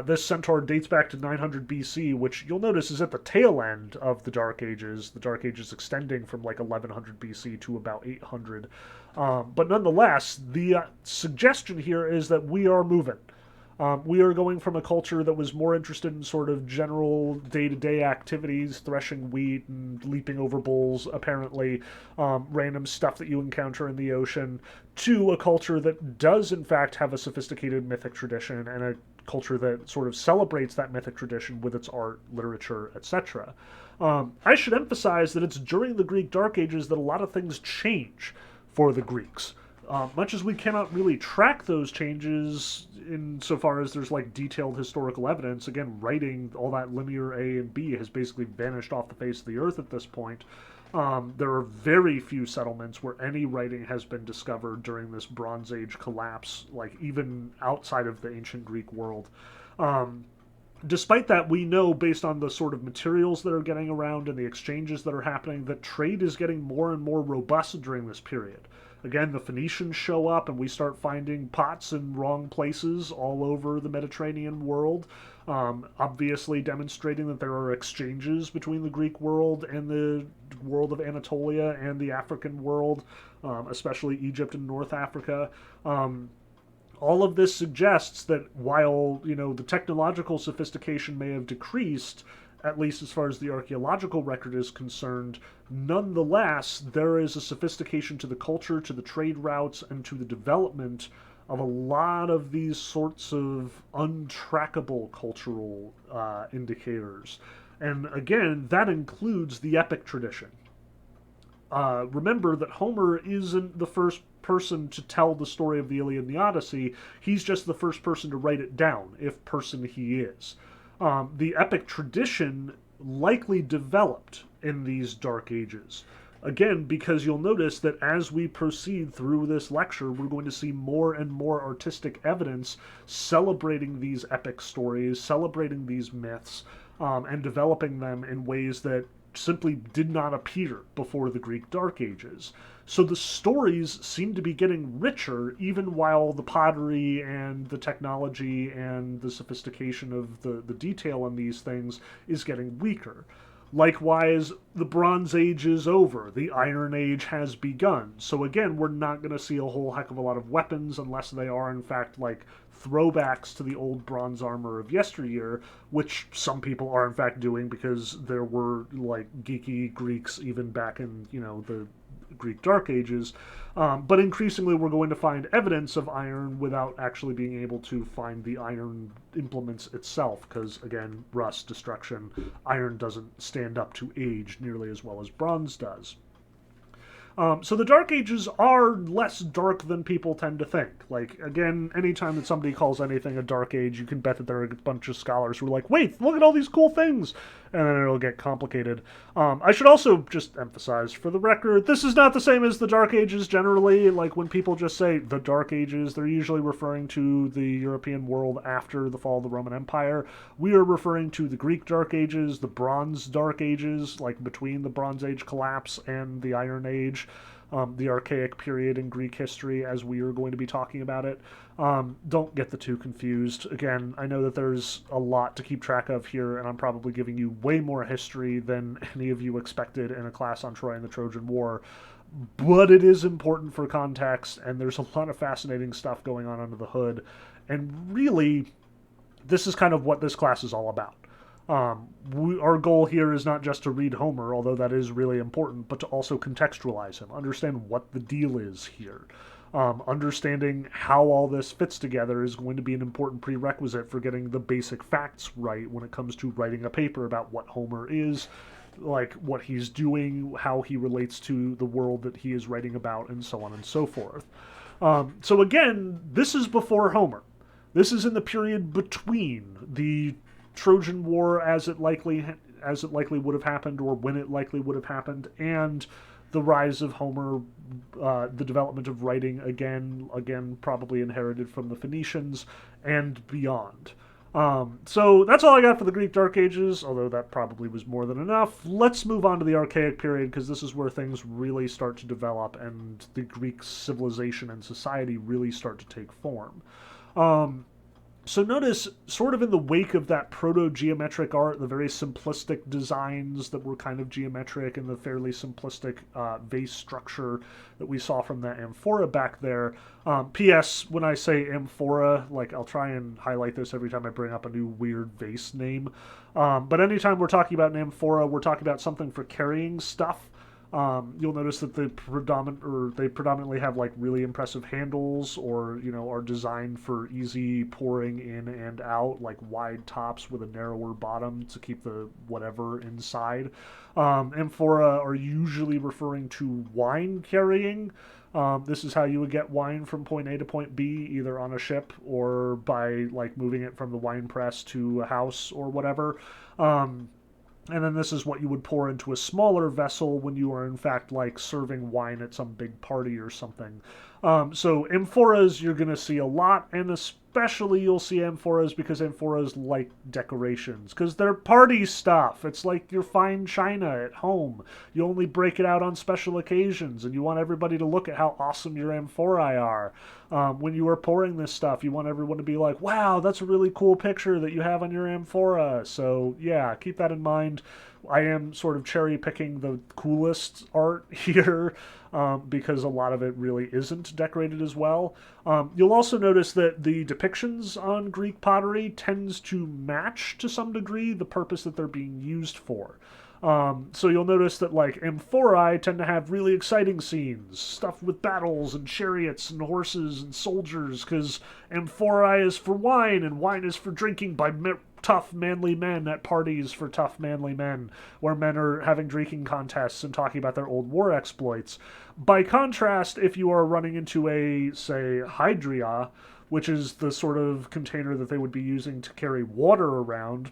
This centaur dates back to 900 BC, which you'll notice is at the tail end of the Dark Ages extending from 1100 BC to about 800. But nonetheless, the suggestion here is that we are moving. We are going from a culture that was more interested in sort of general day-to-day activities, threshing wheat and leaping over bulls, apparently, random stuff that you encounter in the ocean, to a culture that does in fact have a sophisticated mythic tradition, and a culture that sort of celebrates that mythic tradition with its art, literature, etc. I should emphasize that it's during the Greek Dark Ages that a lot of things change for the Greeks. Much as we cannot really track those changes insofar as there's detailed historical evidence, again, writing, all that linear A and B has basically vanished off the face of the earth at this point. There are very few settlements where any writing has been discovered during this Bronze Age collapse, even outside of the ancient Greek world. Despite that, we know, based on the sort of materials that are getting around and the exchanges that are happening, that trade is getting more and more robust during this period. Again, the Phoenicians show up and we start finding pots in wrong places all over the Mediterranean world, obviously demonstrating that there are exchanges between the Greek world and the world of Anatolia and the African world, especially Egypt and North Africa. All of this suggests that while, the technological sophistication may have decreased, at least as far as the archaeological record is concerned, nonetheless, there is a sophistication to the culture, to the trade routes, and to the development of a lot of these sorts of untrackable cultural indicators. And again, that includes the epic tradition. Remember that Homer isn't the first person to tell the story of the Iliad and the Odyssey. He's just the first person to write it down, if person he is. The epic tradition likely developed in these dark ages. Again, because you'll notice that as we proceed through this lecture, we're going to see more and more artistic evidence celebrating these epic stories, celebrating these myths, and developing them in ways that simply did not appear before the Greek Dark Ages. So the stories seem to be getting richer even while the pottery and the technology and the sophistication of the detail in these things is getting weaker. Likewise, the Bronze Age is over. The Iron Age has begun. So again, we're not going to see a whole heck of a lot of weapons unless they are, in fact, like throwbacks to the old bronze armor of yesteryear, which some people are, in fact, doing because there were, like, geeky Greeks even back in, the Greek Dark Ages. But increasingly, we're going to find evidence of iron without actually being able to find the iron implements itself, because, again, rust, destruction, iron doesn't stand up to age nearly as well as bronze does. So the Dark Ages are less dark than people tend to think. Like, again, anytime that somebody calls anything a Dark Age, you can bet that there are a bunch of scholars who are like, wait, look at all these cool things! And then it'll get complicated. I should also just emphasize, for the record, this is not the same as the Dark Ages generally. Like, when people just say the Dark Ages, they're usually referring to the European world after the fall of the Roman Empire. We are referring to the Greek Dark Ages, the Bronze Dark Ages, like between the Bronze Age collapse and the Iron Age. The archaic period in Greek history, as we are going to be talking about it. Don't get the two confused. Again, I know that there's a lot to keep track of here, and I'm probably giving you way more history than any of you expected in a class on Troy and the Trojan War, but it is important for context, and there's a lot of fascinating stuff going on under the hood, and really, this is kind of what this class is all about. Our goal here is not just to read Homer, although that is really important, but to also contextualize him, understand what the deal is here. Understanding how all this fits together is going to be an important prerequisite for getting the basic facts right when it comes to writing a paper about what Homer is, like what he's doing, how he relates to the world that he is writing about, and so on and so forth. So again, this is before Homer. This is in the period between the Trojan War as it likely would have happened, or when it likely would have happened, and the rise of Homer, the development of writing again probably inherited from the Phoenicians and beyond. So that's all I got for the Greek Dark Ages, although that probably was more than enough. Let's move on to the Archaic period, because this is where things really start to develop and the Greek civilization and society really start to take form. So notice, sort of in the wake of that proto-geometric art, the very simplistic designs that were kind of geometric and the fairly simplistic vase structure that we saw from that amphora back there. P.S., when I say amphora, like, I'll try and highlight this every time I bring up a new weird vase name. But anytime we're talking about an amphora, we're talking about something for carrying stuff. You'll notice that they predominantly have like really impressive handles, or are designed for easy pouring in and out, like wide tops with a narrower bottom to keep the whatever inside. Amphora are usually referring to wine carrying. This is how you would get wine from point A to point B, either on a ship or by like moving it from the wine press to a house or whatever. And then this is what you would pour into a smaller vessel when you are in fact like serving wine at some big party or something. So amphoras you're going to see a lot, and especially you'll see amphoras because amphoras like decorations, because they're party stuff. It's like your fine china at home. You only break it out on special occasions, and you want everybody to look at how awesome your amphorae are. When you are pouring this stuff, you want everyone to be like, wow, that's a really cool picture that you have on your amphora. So yeah, keep that in mind I am sort of cherry picking the coolest art here because a lot of it really isn't decorated as well. You'll also notice that the depictions on Greek pottery tends to match to some degree the purpose that they're being used for. So you'll notice that like amphorae tend to have really exciting scenes, stuff with battles and chariots and horses and soldiers, because amphorae is for wine and wine is for drinking by tough manly men at parties for tough manly men, where men are having drinking contests and talking about their old war exploits. By contrast, if you are running into a, say, hydria, which is the sort of container that they would be using to carry water around,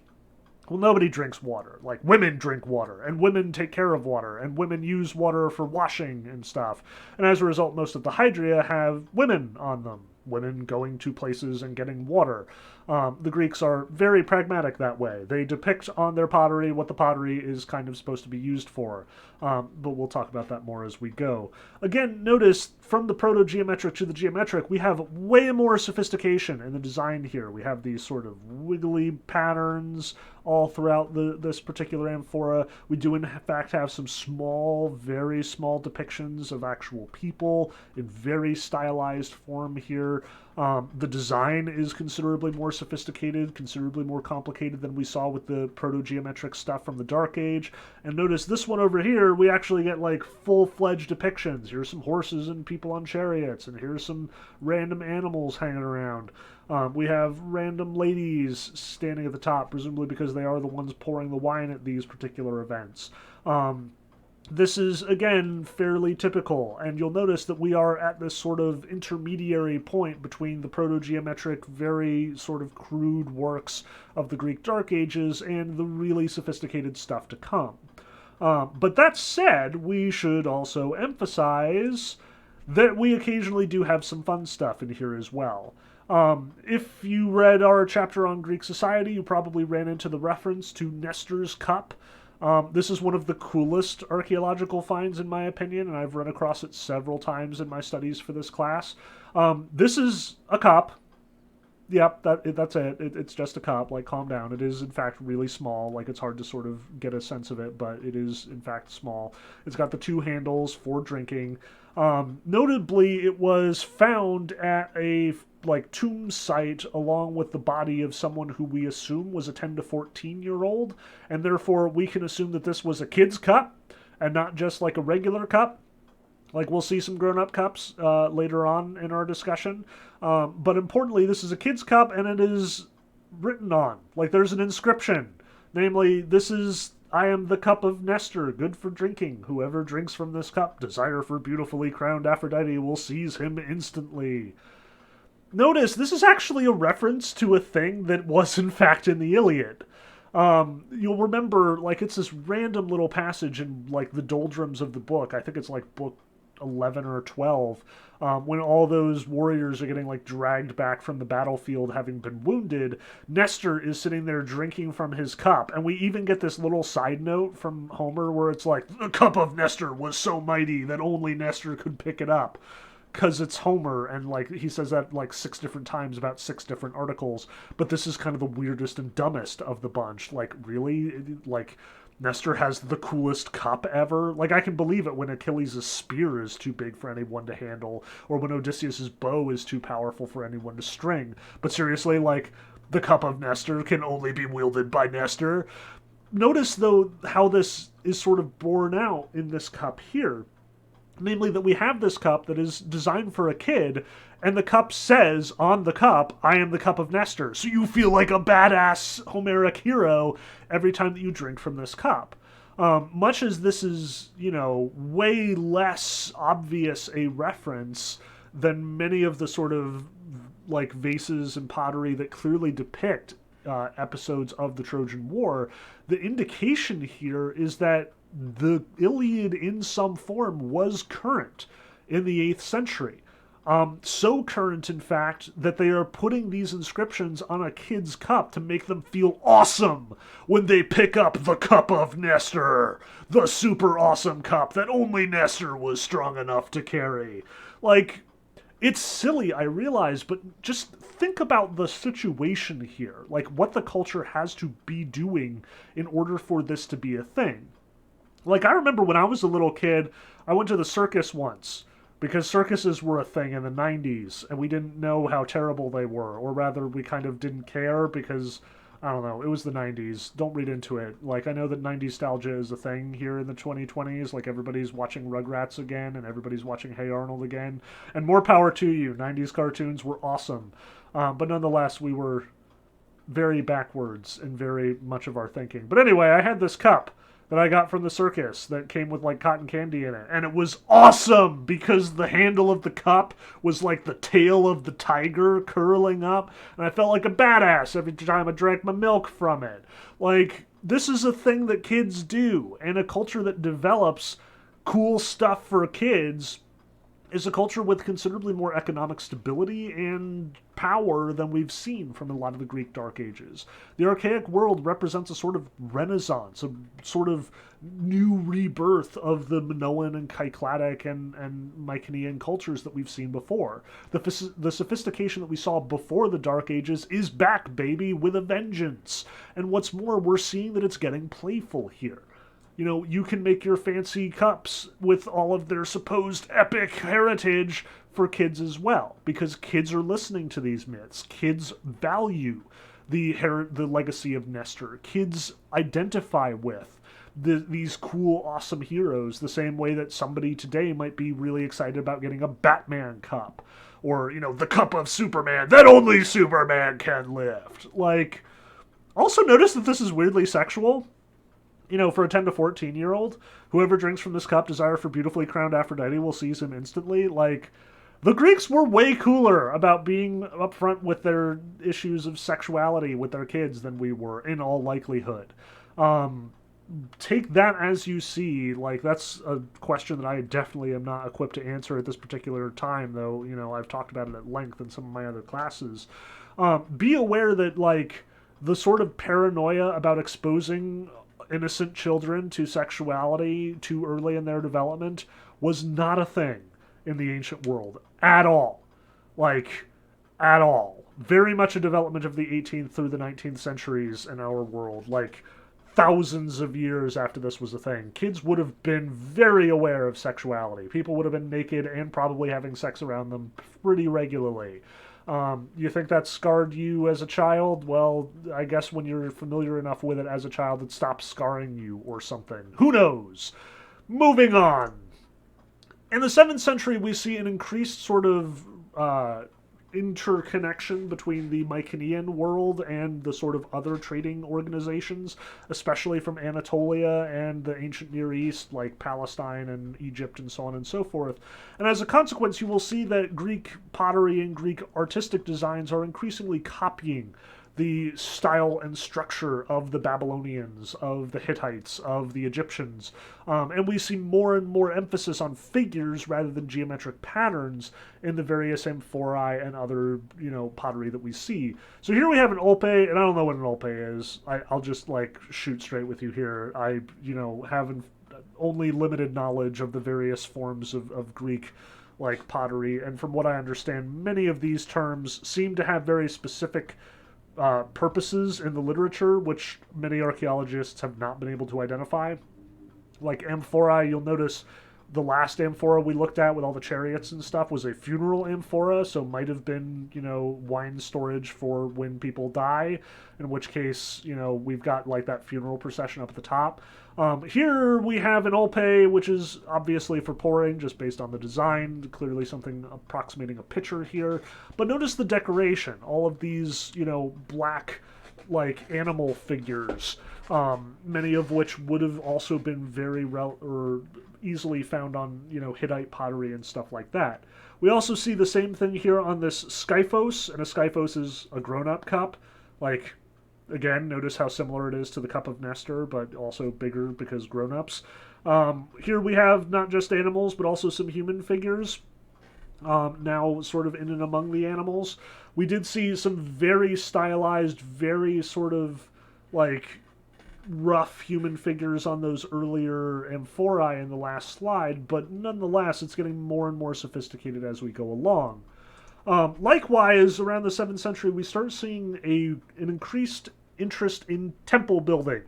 well, nobody drinks water. Like, women drink water, and women take care of water, and women use water for washing and stuff. And as a result, most of the hydria have women on them. Women going to places and getting water. The Greeks are very pragmatic that way. They depict on their pottery what the pottery is kind of supposed to be used for. But we'll talk about that more as we go. Again, notice from the proto-geometric to the geometric, we have way more sophistication in the design here. We have these sort of wiggly patterns all throughout this particular amphora. We do in fact have some small, very small depictions of actual people in very stylized form here. The design is considerably more sophisticated, considerably more complicated than we saw with the proto-geometric stuff from the Dark Age. And notice this one over here, we actually get like full-fledged depictions. Here's some horses and people on chariots, and here's some random animals hanging around. We have random ladies standing at the top, presumably because they are the ones pouring the wine at these particular events. This is, again, fairly typical, and you'll notice that we are at this sort of intermediary point between the proto-geometric, very sort of crude works of the Greek Dark Ages and the really sophisticated stuff to come. But that said, we should also emphasize that we occasionally do have some fun stuff in here as well. If you read our chapter on Greek society, you probably ran into the reference to Nestor's cup. This is one of the coolest archaeological finds, in my opinion, and I've run across it several times in my studies for this class. This is a cup. Yep, that's it. It's just a cup. Like, calm down. It is, in fact, really small. Like, it's hard to sort of get a sense of it, but it is, in fact, small. It's got the two handles for drinking. Notably, it was found at a tomb site along with the body of someone who we assume was a 10 to 14-year-old, and therefore we can assume that this was a kid's cup and not just like a regular cup. Like, we'll see some grown-up cups later on in our discussion. But importantly, this is a kid's cup, and it is written on. Like, there's an inscription. Namely, this is, I am the cup of Nestor, good for drinking. Whoever drinks from this cup, desire for beautifully crowned Aphrodite will seize him instantly. Notice, this is actually a reference to a thing that was in fact in the Iliad. You'll remember, like, it's this random little passage in, like, the doldrums of the book. I think it's, like, book 11 or 12, when all those warriors are getting, like, dragged back from the battlefield having been wounded. Nestor is sitting there drinking from his cup, and we even get this little side note from Homer where it's like, the cup of Nestor was so mighty that only Nestor could pick it up. Because it's Homer, and like he says that like 6 different times about 6 different articles, but this is kind of the weirdest and dumbest of the bunch. Like, really? Like, Nestor has the coolest cup ever? Like, I can believe it when Achilles' spear is too big for anyone to handle, or when Odysseus' bow is too powerful for anyone to string. But seriously, like, the cup of Nestor can only be wielded by Nestor. Notice, though, how this is sort of borne out in this cup here. Namely that we have this cup that is designed for a kid, and the cup says on the cup, I am the cup of Nestor. So you feel like a badass Homeric hero every time that you drink from this cup. Much as this is, you know, way less obvious a reference than many of the sort of like vases and pottery that clearly depict episodes of the Trojan War, the indication here is that the Iliad in some form was current in the 8th century. So current, in fact, that they are putting these inscriptions on a kid's cup to make them feel awesome when they pick up the cup of Nestor, the super awesome cup that only Nestor was strong enough to carry. Like, It's silly, I realize, but just think about the situation here. Like, what the culture has to be doing in order for this to be a thing. Like, I remember when I was a little kid, I went to the circus once because circuses were a thing in the 90s and we didn't know how terrible they were, or rather, we kind of didn't care because, I don't know, it was the 90s. Don't read into it. Like, I know that 90s nostalgia is a thing here in the 2020s. Like, everybody's watching Rugrats again and everybody's watching Hey Arnold again. And more power to you. 90s cartoons were awesome. But nonetheless, we were very backwards in very much of our thinking. But anyway, I had this cup that I got from the circus that came with like cotton candy in it. And it was awesome because the handle of the cup was like the tail of the tiger curling up. And I felt like a badass every time I drank my milk from it. Like, this is a thing that kids do. And a culture that develops cool stuff for kids is a culture with considerably more economic stability and power than we've seen from a lot of the Greek Dark Ages. The archaic world represents a sort of renaissance, a sort of new rebirth of the Minoan and Cycladic and Mycenaean cultures that we've seen before. The sophistication that we saw before the Dark Ages is back, baby, with a vengeance. And what's more, we're seeing that it's getting playful here. You know, you can make your fancy cups with all of their supposed epic heritage for kids as well, because kids are listening to these myths. Kids value the legacy of Nestor. Kids identify with these cool, awesome heroes the same way that somebody today might be really excited about getting a Batman cup, or, you know, the cup of Superman that only Superman can lift. Like, also notice that this is weirdly sexual. You know, for a 10 to 14-year-old, whoever drinks from this cup, desire for beautifully crowned Aphrodite will seize him instantly. Like, the Greeks were way cooler about being upfront with their issues of sexuality with their kids than we were, in all likelihood. Take that as you see. Like, that's a question that I definitely am not equipped to answer at this particular time, though, you know, I've talked about it at length in some of my other classes. Be aware that, like, the sort of paranoia about exposing innocent children to sexuality too early in their development was not a thing in the ancient world at all. Like, at all. Very much a development of the 18th through the 19th centuries in our world. Like, thousands of years after this was a thing. Kids would have been very aware of sexuality. People would have been naked and probably having sex around them pretty regularly. You think that scarred you as a child? Well, I guess when you're familiar enough with it as a child, it stops scarring you or something. Who knows? Moving on. In the 7th century, we see an increased sort of interconnection between the Mycenaean world and the sort of other trading organizations, especially from Anatolia and the ancient Near East, like Palestine and Egypt and so on and so forth. And as a consequence, you will see that Greek pottery and Greek artistic designs are increasingly copying the style and structure of the Babylonians, of the Hittites, of the Egyptians. And we see more and more emphasis on figures rather than geometric patterns in the various amphorae and other, you know, pottery that we see. So here we have an olpe, and I don't know what an olpe is. I'll just, like, shoot straight with you here. I, you know, have only limited knowledge of the various forms of Greek, like, pottery. And from what I understand, many of these terms seem to have very specific purposes in the literature, which many archaeologists have not been able to identify. Like amphora, you'll notice the last amphora we looked at with all the chariots and stuff was a funeral amphora, so might have been, you know, wine storage for when people die, in which case, you know, we've got like that funeral procession up at the top. Here we have an olpe, which is obviously for pouring, just based on the design, clearly something approximating a pitcher here. But notice the decoration, all of these, you know, black, like, animal figures, many of which would have also been very easily found on, you know, Hittite pottery and stuff like that. We also see the same thing here on this skyphos, and a skyphos is a grown-up cup. Like, again, notice how similar it is to the cup of Nestor, but also bigger because grown-ups. Here we have not just animals, but also some human figures. Now sort of in and among the animals. We did see some very stylized, very sort of, like, rough human figures on those earlier amphorae in the last slide, but nonetheless, it's getting more and more sophisticated as we go along. Likewise, around the 7th century, we start seeing an increased interest in temple building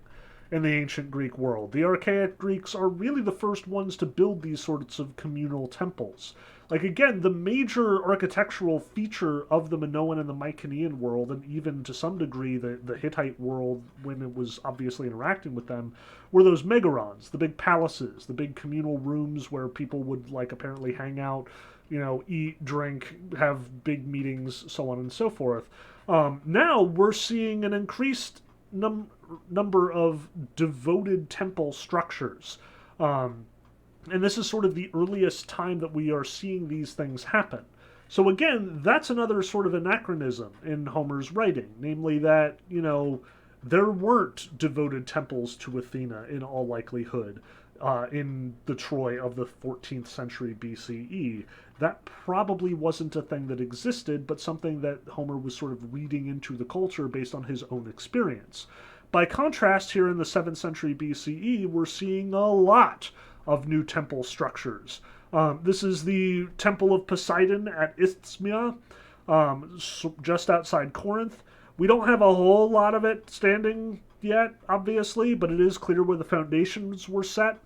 in the ancient Greek world. The archaic Greeks are really the first ones to build these sorts of communal temples. Like, again, the major architectural feature of the Minoan and the Mycenaean world, and even to some degree the Hittite world when it was obviously interacting with them, were those megorons, the big palaces, the big communal rooms where people would, like, apparently hang out, eat, drink, have big meetings, so on and so forth. Now we're seeing an increased number of devoted temple structures. And this is sort of the earliest time that we are seeing these things happen. So again, that's another sort of anachronism in Homer's writing, namely that, there weren't devoted temples to Athena in all likelihood in the Troy of the 14th century BCE. That probably wasn't a thing that existed, but something that Homer was sort of reading into the culture based on his own experience. By contrast, here in the 7th century BCE, we're seeing a lot of new temple structures. This is the Temple of Poseidon at Isthmia, just outside Corinth. We don't have a whole lot of it standing yet, obviously, but it is clear where the foundations were set.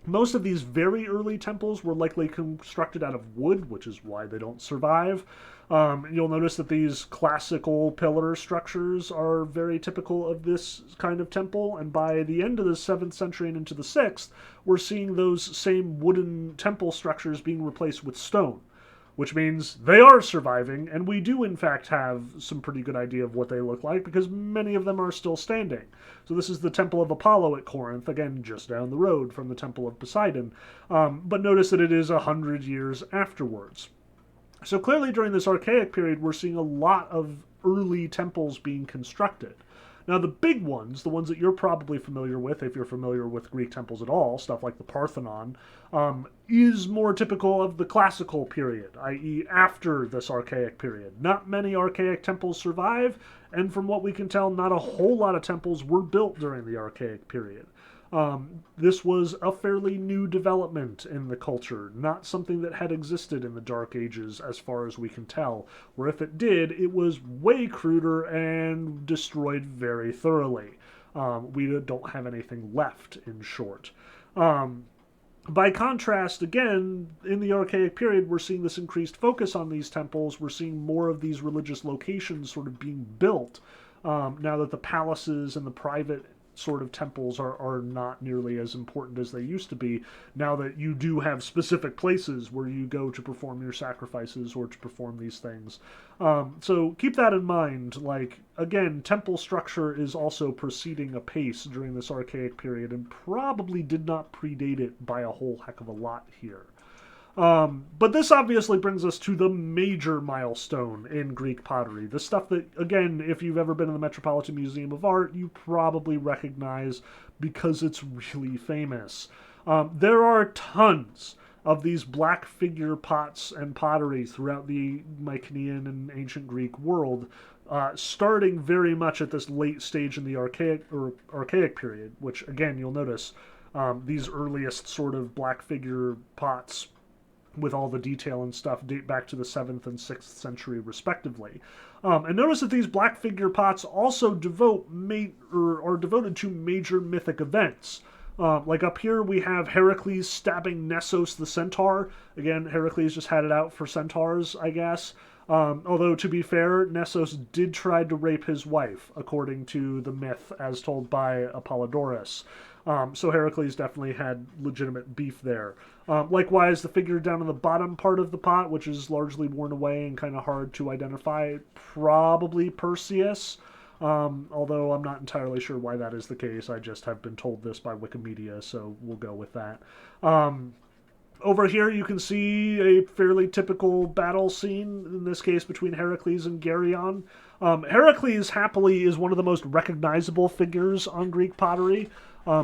Most of these very early temples were likely constructed out of wood, which is why they don't survive. You'll notice that these classical pillar structures are very typical of this kind of temple, and by the end of the 7th century and into the 6th, we're seeing those same wooden temple structures being replaced with stone, which means they are surviving, and we do in fact have some pretty good idea of what they look like because many of them are still standing. So this is the Temple of Apollo at Corinth, again just down the road from the Temple of Poseidon, but notice that it is 100 years afterwards. So clearly during this archaic period we're seeing a lot of early temples being constructed. Now the big ones, the ones that you're probably familiar with if you're familiar with Greek temples at all, stuff like the Parthenon, is more typical of the classical period, i.e. after this archaic period. Not many archaic temples survive, and from what we can tell, not a whole lot of temples were built during the archaic period. This was a fairly new development in the culture, not something that had existed in the Dark Ages as far as we can tell, where if it did, it was way cruder and destroyed very thoroughly. We don't have anything left, in short. By contrast, again, in the Archaic period, we're seeing this increased focus on these temples. We're seeing more of these religious locations sort of being built now that the palaces and the private sort of temples are not nearly as important as they used to be, now that you do have specific places where you go to perform your sacrifices or to perform these things. So keep that in mind. Like, again, temple structure is also proceeding apace during this archaic period and probably did not predate it by a whole heck of a lot here. But this obviously brings us to the major milestone in Greek pottery. The stuff that, again, if you've ever been in the Metropolitan Museum of Art, you probably recognize because it's really famous. There are tons of these black figure pots and pottery throughout the Mycenaean and ancient Greek world, starting very much at this late stage in the archaic period, which, again, you'll notice these earliest sort of black figure pots with all the detail and stuff date back to the 7th and 6th century respectively. And notice that these black figure pots also are devoted to major mythic events. Like up here we have Heracles stabbing Nessos the centaur. Again, Heracles just had it out for centaurs, I guess. Although, to be fair, Nessos did try to rape his wife, according to the myth as told by Apollodorus. So Heracles definitely had legitimate beef there. Likewise, the figure down in the bottom part of the pot, which is largely worn away and kind of hard to identify, probably Perseus. Although I'm not entirely sure why that is the case. I just have been told this by Wikimedia, so we'll go with that. Over here you can see a fairly typical battle scene, in this case between Heracles and Geryon. Heracles, happily, is one of the most recognizable figures on Greek pottery.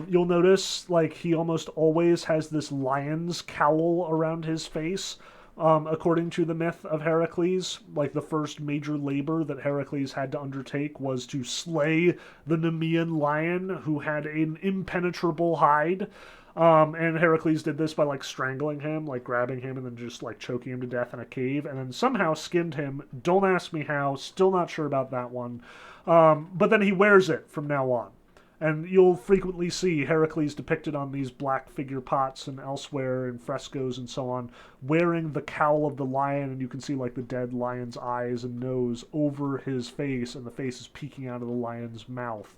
You'll notice, like, he almost always has this lion's cowl around his face. According to the myth of Heracles, like, the first major labor that Heracles had to undertake was to slay the Nemean lion, who had an impenetrable hide. And Heracles did this by like strangling him, like grabbing him and then just like choking him to death in a cave, and then somehow skinned him. Don't ask me how, still not sure about that one. But then he wears it from now on. And you'll frequently see Heracles depicted on these black figure pots and elsewhere in frescoes and so on, wearing the cowl of the lion, and you can see like the dead lion's eyes and nose over his face, and the face is peeking out of the lion's mouth.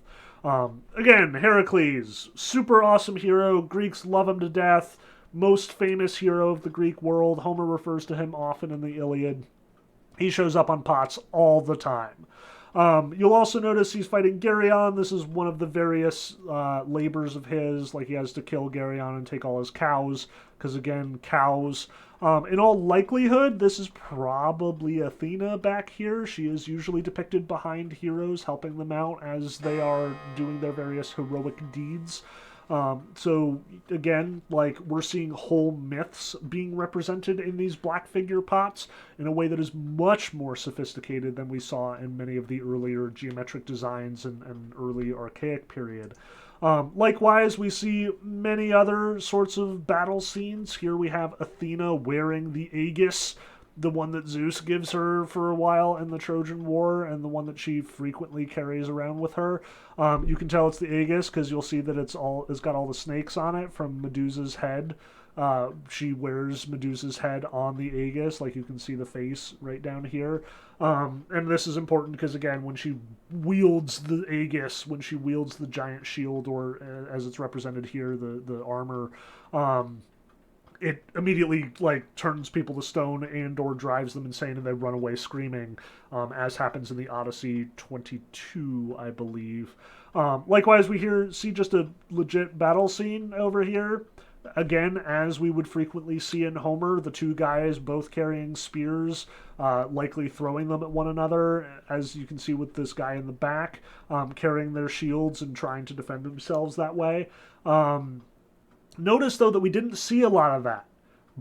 Again, Heracles, super awesome hero. Greeks love him to death. Most famous hero of the Greek world. Homer refers to him often in the Iliad. He shows up on pots all the time. You'll also notice he's fighting Geryon. This is one of the various labors of his, like he has to kill Geryon and take all his cows, because again, cows. In all likelihood, this is probably Athena back here. She is usually depicted behind heroes, helping them out as they are doing their various heroic deeds. So again, like we're seeing whole myths being represented in these black figure pots in a way that is much more sophisticated than we saw in many of the earlier geometric designs and early archaic period. Likewise, we see many other sorts of battle scenes. Here we have Athena wearing the aegis, the one that Zeus gives her for a while in the Trojan War, and the one that she frequently carries around with her. You can tell it's the aegis because you'll see that it's got all the snakes on it from Medusa's head. She wears Medusa's head on the aegis, like you can see the face right down here. And this is important because, again, when she wields the aegis, when she wields the giant shield, or as it's represented here, the armor, it immediately like turns people to stone and or drives them insane, and they run away screaming, as happens in the Odyssey 22, I believe. Likewise, we see just a legit battle scene over here. Again, as we would frequently see in Homer, the two guys both carrying spears, likely throwing them at one another, as you can see with this guy in the back, carrying their shields and trying to defend themselves that way. Notice, though, that we didn't see a lot of that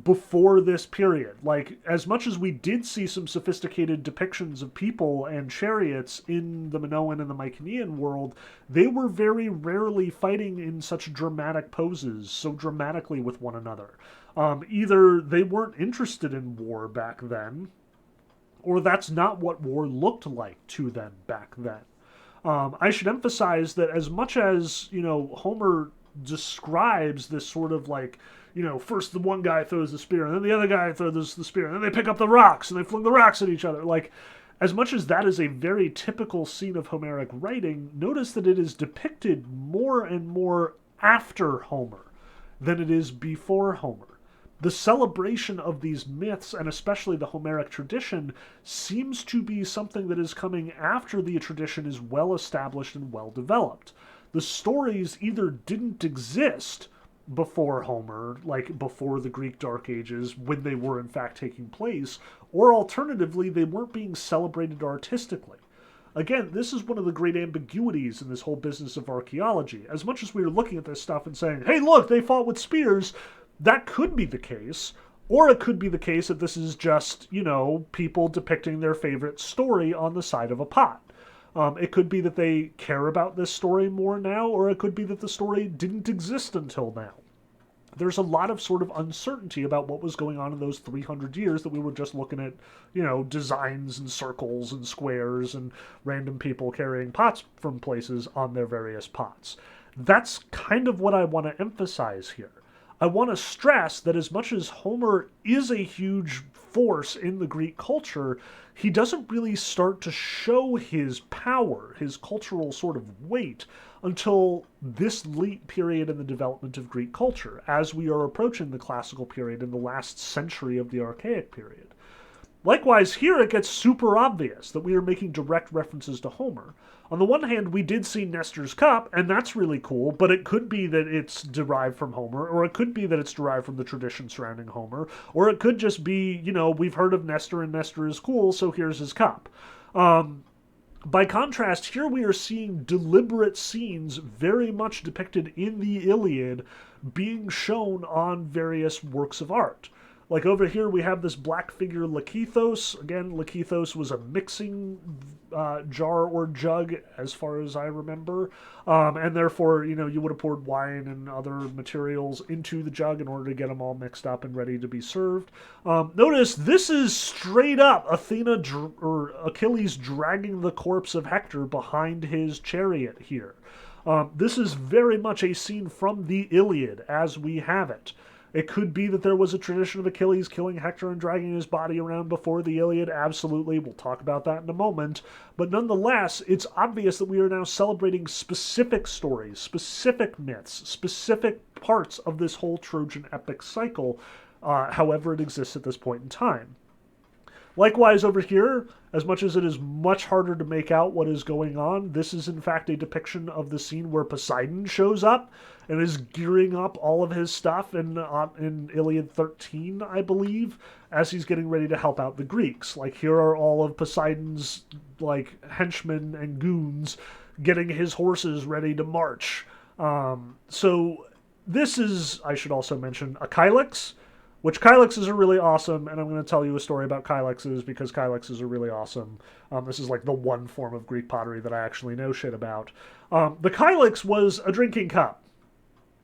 before this period. Like, as much as we did see some sophisticated depictions of people and chariots in the Minoan and the Mycenaean world, they were very rarely fighting in such dramatic poses, so dramatically with one another. Either they weren't interested in war back then, or that's not what war looked like to them back then. I should emphasize that as much as, Homer describes this sort of like, first the one guy throws the spear, and then the other guy throws the spear, and then they pick up the rocks, and they fling the rocks at each other. Like, as much as that is a very typical scene of Homeric writing, notice that it is depicted more and more after Homer than it is before Homer. The celebration of these myths, and especially the Homeric tradition, seems to be something that is coming after the tradition is well established and well developed. The stories either didn't exist before Homer, like before the Greek Dark Ages, when they were in fact taking place, or alternatively, they weren't being celebrated artistically. Again, this is one of the great ambiguities in this whole business of archaeology. As much as we were looking at this stuff and saying, hey, look, they fought with spears, that could be the case, or it could be the case that this is just, people depicting their favorite story on the side of a pot. It could be that they care about this story more now, or it could be that the story didn't exist until now. There's a lot of sort of uncertainty about what was going on in those 300 years that we were just looking at, designs and circles and squares and random people carrying pots from places on their various pots. That's kind of what I want to emphasize here. I want to stress that as much as Homer is a huge force in the Greek culture, he doesn't really start to show his power, his cultural sort of weight, until this late period in the development of Greek culture, as we are approaching the classical period in the last century of the archaic period. Likewise, here it gets super obvious that we are making direct references to Homer. On the one hand, we did see Nestor's cup, and that's really cool, but it could be that it's derived from Homer, or it could be that it's derived from the tradition surrounding Homer, or it could just be, we've heard of Nestor and Nestor is cool, so here's his cup. By contrast, here we are seeing deliberate scenes very much depicted in the Iliad being shown on various works of art. Like over here, we have this black figure Lakythos. Again, Lakythos was a mixing jar or jug, as far as I remember, and therefore, you would have poured wine and other materials into the jug in order to get them all mixed up and ready to be served. Notice this is straight up or Achilles dragging the corpse of Hector behind his chariot here. This is very much a scene from the Iliad as we have it. It could be that there was a tradition of Achilles killing Hector and dragging his body around before the Iliad. Absolutely. We'll talk about that in a moment. But nonetheless, it's obvious that we are now celebrating specific stories, specific myths, specific parts of this whole Trojan epic cycle, however it exists at this point in time. Likewise, over here, as much as it is much harder to make out what is going on, this is in fact a depiction of the scene where Poseidon shows up and is gearing up all of his stuff in Iliad 13, I believe, as he's getting ready to help out the Greeks. Like, here are all of Poseidon's, henchmen and goons getting his horses ready to march. So this is, I should also mention, Achaeolics, which Kylexes are really awesome, and I'm going to tell you a story about Kylexes because Kylexes are really awesome. This is the one form of Greek pottery that I actually know shit about. The Kylex was a drinking cup.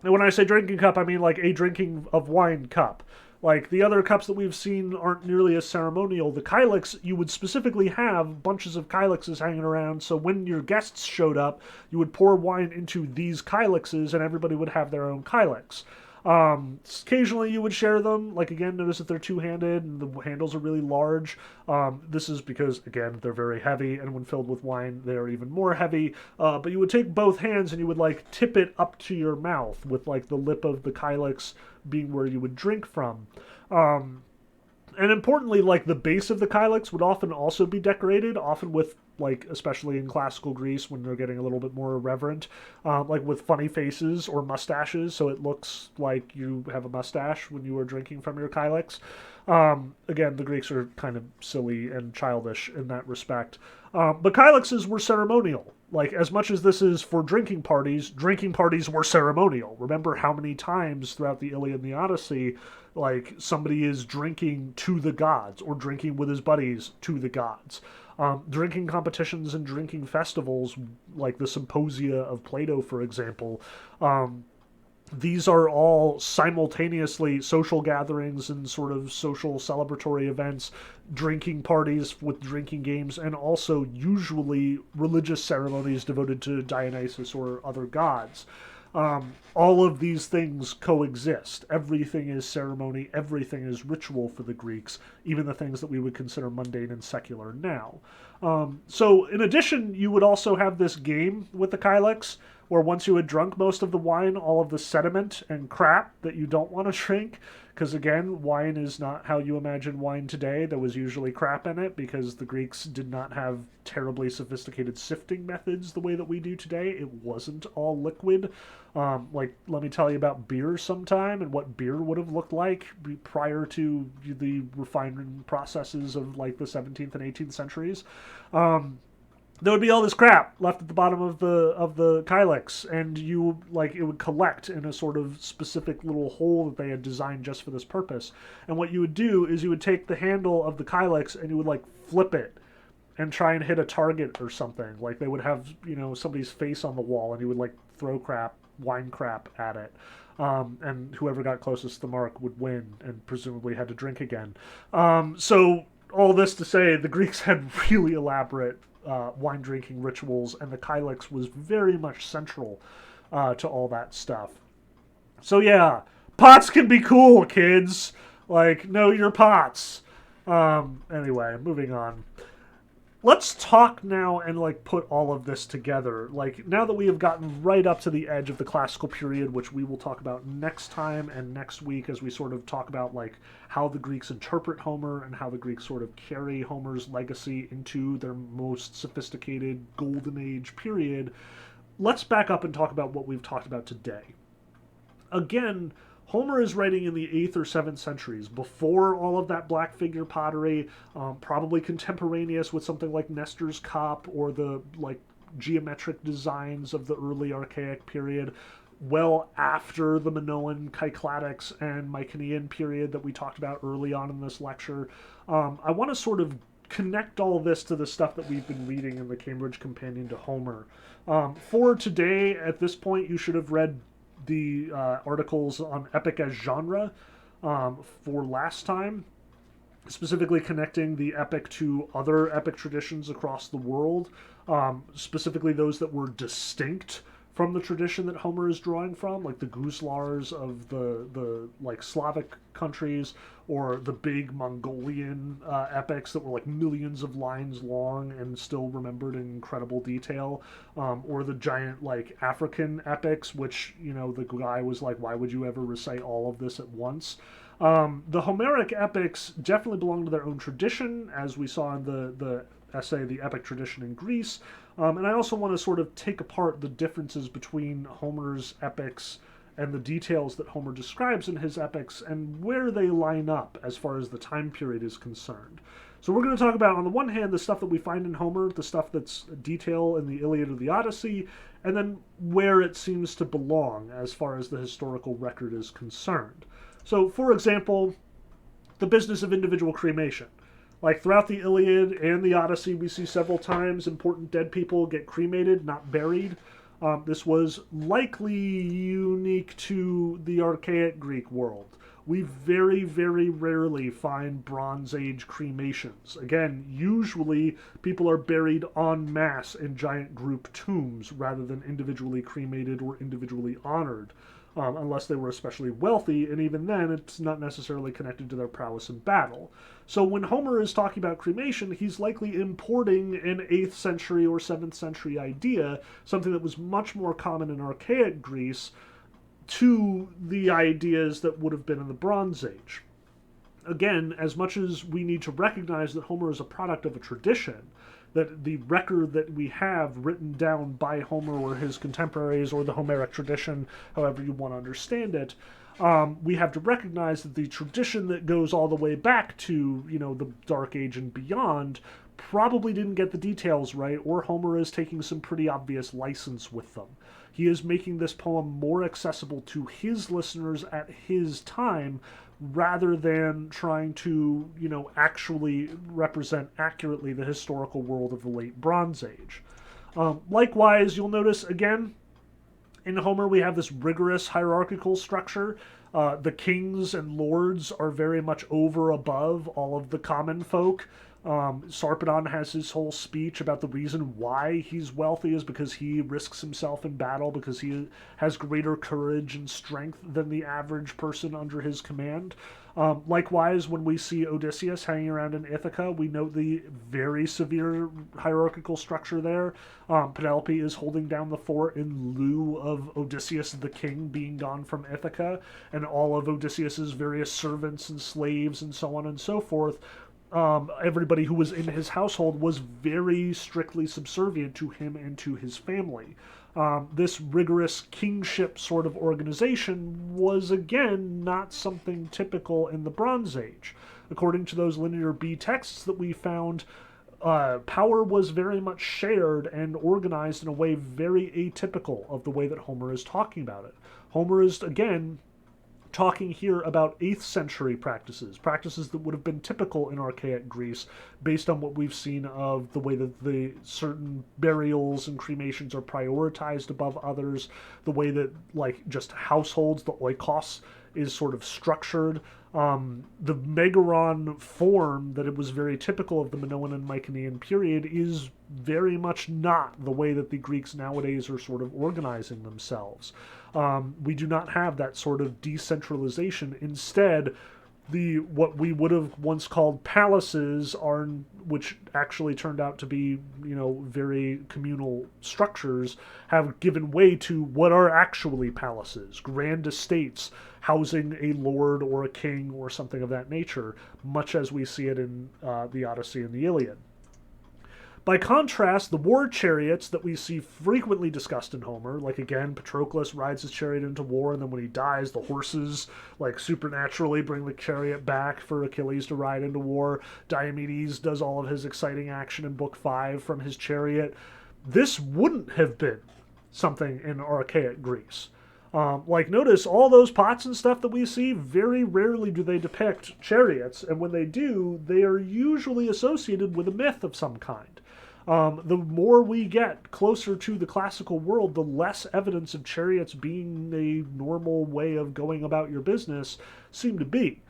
And when I say drinking cup, I mean a drinking of wine cup. The other cups that we've seen aren't nearly as ceremonial. The Kylex, you would specifically have bunches of Kylexes hanging around, so when your guests showed up, you would pour wine into these Kylexes, and everybody would have their own Kylex. Occasionally you would share them. Again, notice that they're two-handed and the handles are really large. This is because, again, they're very heavy, and when filled with wine, they are even more heavy. But you would take both hands and you would tip it up to your mouth with the lip of the Kylex being where you would drink from. And importantly, the base of the Kylex would often also be decorated, often with, especially in classical Greece when they're getting a little bit more irreverent, with funny faces or mustaches, so it looks like you have a mustache when you are drinking from your Kylex. Again, the Greeks are kind of silly and childish in that respect. But Kylexes were ceremonial. As much as this is for drinking parties were ceremonial. Remember how many times throughout the Iliad and the Odyssey, somebody is drinking to the gods or drinking with his buddies to the gods. Drinking competitions and drinking festivals, like the Symposia of Plato, for example, these are all simultaneously social gatherings and sort of social celebratory events, drinking parties with drinking games, and also usually religious ceremonies devoted to Dionysus or other gods. All of these things coexist. Everything is ceremony, everything is ritual for the Greeks, even the things that we would consider mundane and secular now. So in addition, you would also have this game with the Kylex, where once you had drunk most of the wine, all of the sediment and crap that you don't want to drink, because again, wine is not how you imagine wine today. There was usually crap in it because the Greeks did not have terribly sophisticated sifting methods the way that we do today. It wasn't all liquid. Let me tell you about beer sometime and what beer would have looked like prior to the refinement processes of the 17th and 18th centuries. There would be all this crap left at the bottom of the Kylex, and it would collect in a sort of specific little hole that they had designed just for this purpose. And what you would do is you would take the handle of the Kylex and you would flip it and try and hit a target or something. They would have somebody's face on the wall, and you would throw wine crap at it. And whoever got closest to the mark would win, and presumably had to drink again. So all this to say, the Greeks had really elaborate wine drinking rituals, and the Kylex was very much central to all that stuff. So yeah, pots can be cool, kids. Know your pots. Anyway, moving on. Let's talk now and put all of this together. Now that we have gotten right up to the edge of the classical period, which we will talk about next time and next week as we sort of talk about how the Greeks interpret Homer and how the Greeks sort of carry Homer's legacy into their most sophisticated golden age period, let's back up and talk about what we've talked about today. Again, Homer is writing in the 8th or 7th centuries, before all of that black figure pottery, probably contemporaneous with something like Nestor's cup or the geometric designs of the early archaic period. well after the Minoan, Cycladics, and Mycenaean period that we talked about early on in this lecture. I want to sort of connect all this to the stuff that we've been reading in the Cambridge Companion to Homer. For today, at this point, you should have read the articles on epic as genre for last time, specifically connecting the epic to other epic traditions across the world, specifically those that were distinct from the tradition that Homer is drawing from, like the Guslars of the like Slavic countries, or the big Mongolian epics that were like millions of lines long and still remembered in incredible detail, or the giant like African epics, which, you know, the guy was like, why would you ever recite all of this at once? The Homeric epics definitely belong to their own tradition, as we saw in the essay, The Epic Tradition in Greece. And I also want to sort of take apart the differences between Homer's epics and the details that Homer describes in his epics and where they line up as far as the time period is concerned. So we're going to talk about, on the one hand, the stuff that we find in Homer, the stuff that's detail in the Iliad or the Odyssey, and then where it seems to belong as far as the historical record is concerned. So, for example, the business of individual cremation. Like throughout the Iliad and the Odyssey, we see several times important dead people get cremated, not buried. This was likely unique to the archaic Greek world. We very, very rarely find Bronze Age cremations. Again, usually people are buried en masse in giant group tombs rather than individually cremated or individually honored. Unless they were especially wealthy, and even then it's not necessarily connected to their prowess in battle. So when Homer is talking about cremation, he's likely importing an 8th century or 7th century idea, something that was much more common in archaic Greece, to the ideas that would have been in the Bronze Age. Again, as much as we need to recognize that Homer is a product of a tradition, that the record that we have written down by Homer or his contemporaries or the Homeric tradition, however you want to understand it, we have to recognize that the tradition that goes all the way back to, you know, the Dark Age and beyond probably didn't get the details right, or Homer is taking some pretty obvious license with them. He is making this poem more accessible to his listeners at his time, rather than trying to, you know, actually represent accurately the historical world of the late Bronze Age. Likewise, you'll notice, again, in Homer we have this rigorous hierarchical structure. The kings and lords are very much over above all of the common folk. Sarpedon has his whole speech about the reason why he's wealthy is because he risks himself in battle, because he has greater courage and strength than the average person under his command. Likewise, when we see Odysseus hanging around in Ithaca, we note the very severe hierarchical structure there. Penelope is holding down the fort in lieu of Odysseus the king being gone from Ithaca, and all of Odysseus's various servants and slaves and so on and so forth. Everybody who was in his household was very strictly subservient to him and to his family. This rigorous kingship sort of organization was, again, not something typical in the Bronze Age. According to those Linear B texts that we found, power was very much shared and organized in a way very atypical of the way that Homer is talking about it. Homer is, again, talking here about 8th century practices that would have been typical in archaic Greece based on what we've seen of the way that the certain burials and cremations are prioritized above others, the way that, like, just households, the oikos, is sort of structured. The megaron form that it was very typical of the Minoan and Mycenaean period is very much not the way that the Greeks nowadays are sort of organizing themselves. We do not have that sort of decentralization. Instead, what we would have once called palaces are, which actually turned out to be, you know, very communal structures, have given way to what are actually palaces, grand estates housing a lord or a king or something of that nature, much as we see it in the Odyssey and the Iliad. By contrast, the war chariots that we see frequently discussed in Homer, like again, Patroclus rides his chariot into war, and then when he dies, the horses, like, supernaturally bring the chariot back for Achilles to ride into war. Diomedes does all of his exciting action in Book 5 from his chariot. This wouldn't have been something in archaic Greece. Like, notice all those pots and stuff that we see, very rarely do they depict chariots, and when they do, they are usually associated with a myth of some kind. The more we get closer to the classical world, the less evidence of chariots being a normal way of going about your business seem to be.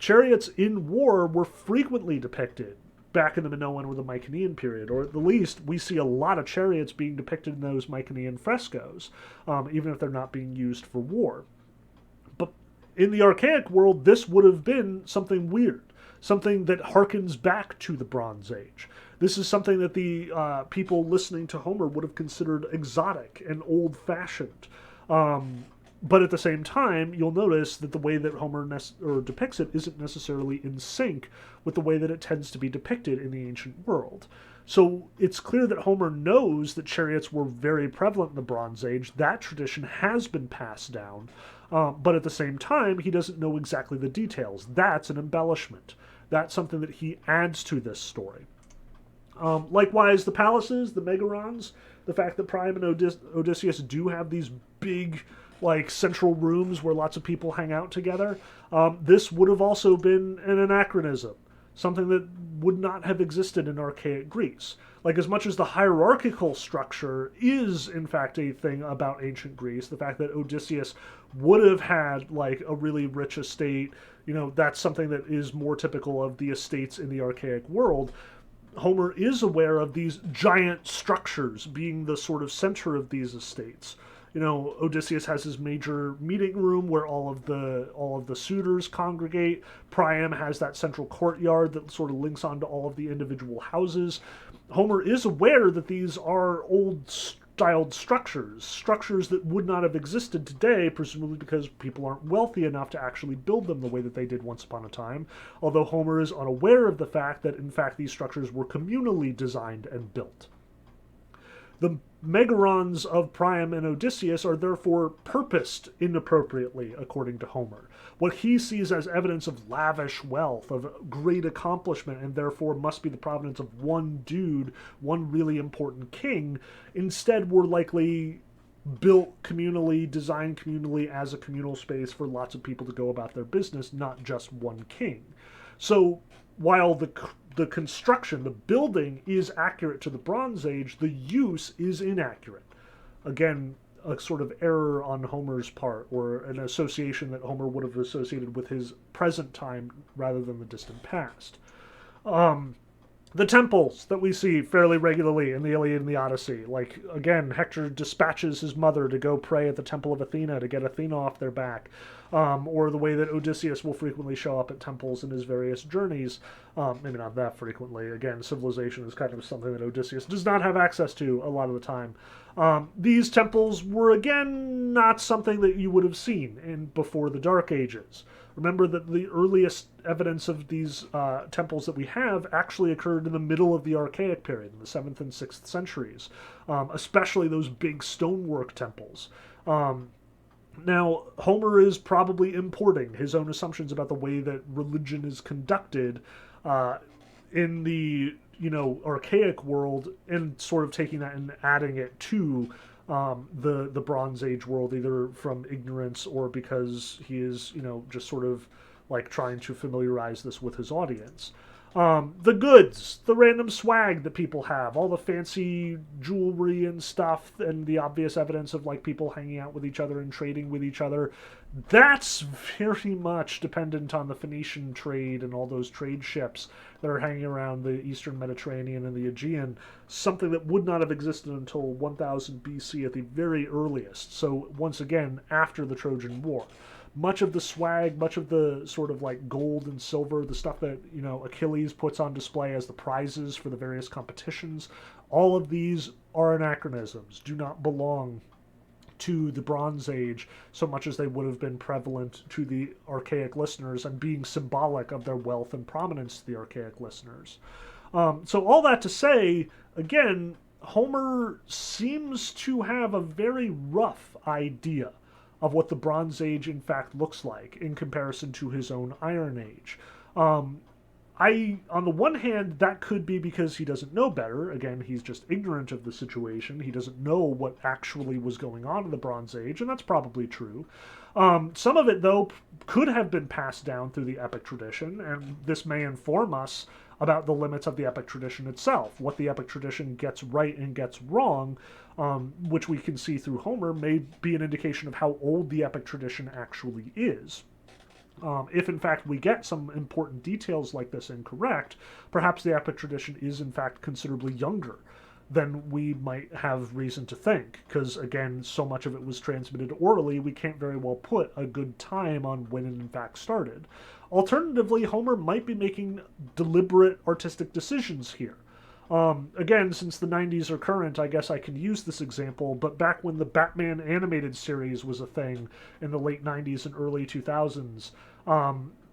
Chariots in war were frequently depicted back in the Minoan or the Mycenaean period, or at the least, we see a lot of chariots being depicted in those Mycenaean frescoes, even if they're not being used for war. But in the archaic world, this would have been something weird, something that harkens back to the Bronze Age. This is something that the people listening to Homer would have considered exotic and old-fashioned. But at the same time, you'll notice that the way that Homer depicts it isn't necessarily in sync with the way that it tends to be depicted in the ancient world. So it's clear that Homer knows that chariots were very prevalent in the Bronze Age. That tradition has been passed down. But at the same time, he doesn't know exactly the details. That's an embellishment. That's something that he adds to this story. Likewise, the palaces, the megarons, the fact that Priam and Odysseus do have these big, like, central rooms where lots of people hang out together, this would have also been an anachronism, something that would not have existed in archaic Greece. Like, as much as the hierarchical structure is, in fact, a thing about ancient Greece, the fact that Odysseus would have had, like, a really rich estate, that's something that is more typical of the estates in the archaic world. Homer is aware of these giant structures being the sort of center of these estates. Odysseus has his major meeting room where all of the suitors congregate. Priam has that central courtyard that sort of links onto all of the individual houses. Homer is aware that these are old-styled structures that would not have existed today, presumably because people aren't wealthy enough to actually build them the way that they did once upon a time, although Homer is unaware of the fact that, in fact, these structures were communally designed and built. The megarons of Priam and Odysseus are therefore purposed inappropriately, according to Homer. What he sees as evidence of lavish wealth, of great accomplishment, and therefore must be the provenance of one dude, one really important king, instead were likely built communally, designed communally as a communal space for lots of people to go about their business, not just one king. So while the construction, the building is accurate to the Bronze Age, the use is inaccurate. Again, a sort of error on Homer's part, or an association that Homer would have associated with his present time rather than the distant past. The temples that we see fairly regularly in the Iliad and the Odyssey. Like, again, Hector dispatches his mother to go pray at the Temple of Athena to get Athena off their back. Or the way that Odysseus will frequently show up at temples in his various journeys. Maybe not that frequently. Again, civilization is kind of something that Odysseus does not have access to a lot of the time. These temples were, again, not something that you would have seen before the Dark Ages. Remember that the earliest evidence of these temples that we have actually occurred in the middle of the Archaic period, in the 7th and 6th centuries, especially those big stonework temples. Now, Homer is probably importing his own assumptions about the way that religion is conducted in the archaic world, and sort of taking that and adding it to the Bronze Age world, either from ignorance or because he is, just sort of like trying to familiarize this with his audience. The goods, the random swag that people have, all the fancy jewelry and stuff, and the obvious evidence of like people hanging out with each other and trading with each other, that's very much dependent on the Phoenician trade and all those trade ships that are hanging around the Eastern Mediterranean and the Aegean, something that would not have existed until 1000 BC at the very earliest. So once again, after the Trojan War. Much of the swag, much of the sort of like gold and silver, the stuff that, Achilles puts on display as the prizes for the various competitions, all of these are anachronisms, do not belong to the Bronze Age so much as they would have been prevalent to the archaic listeners and being symbolic of their wealth and prominence to the archaic listeners. So all that to say, again, Homer seems to have a very rough idea of what the Bronze Age in fact looks like in comparison to his own Iron Age. On the one hand, that could be because he doesn't know better. Again, he's just ignorant of the situation. He doesn't know what actually was going on in the Bronze Age, and that's probably true. Some of it, though, could have been passed down through the epic tradition, and this may inform us about the limits of the epic tradition itself. What the epic tradition gets right and gets wrong, which we can see through Homer, may be an indication of how old the epic tradition actually is. If in fact we get some important details like this incorrect, perhaps the epic tradition is in fact considerably younger than we might have reason to think, because again, so much of it was transmitted orally, we can't very well put a good time on when it in fact started. Alternatively, Homer might be making deliberate artistic decisions here. Again, since the 90s are current, I guess I can use this example, but back when the Batman animated series was a thing in the late 90s and early 2000s,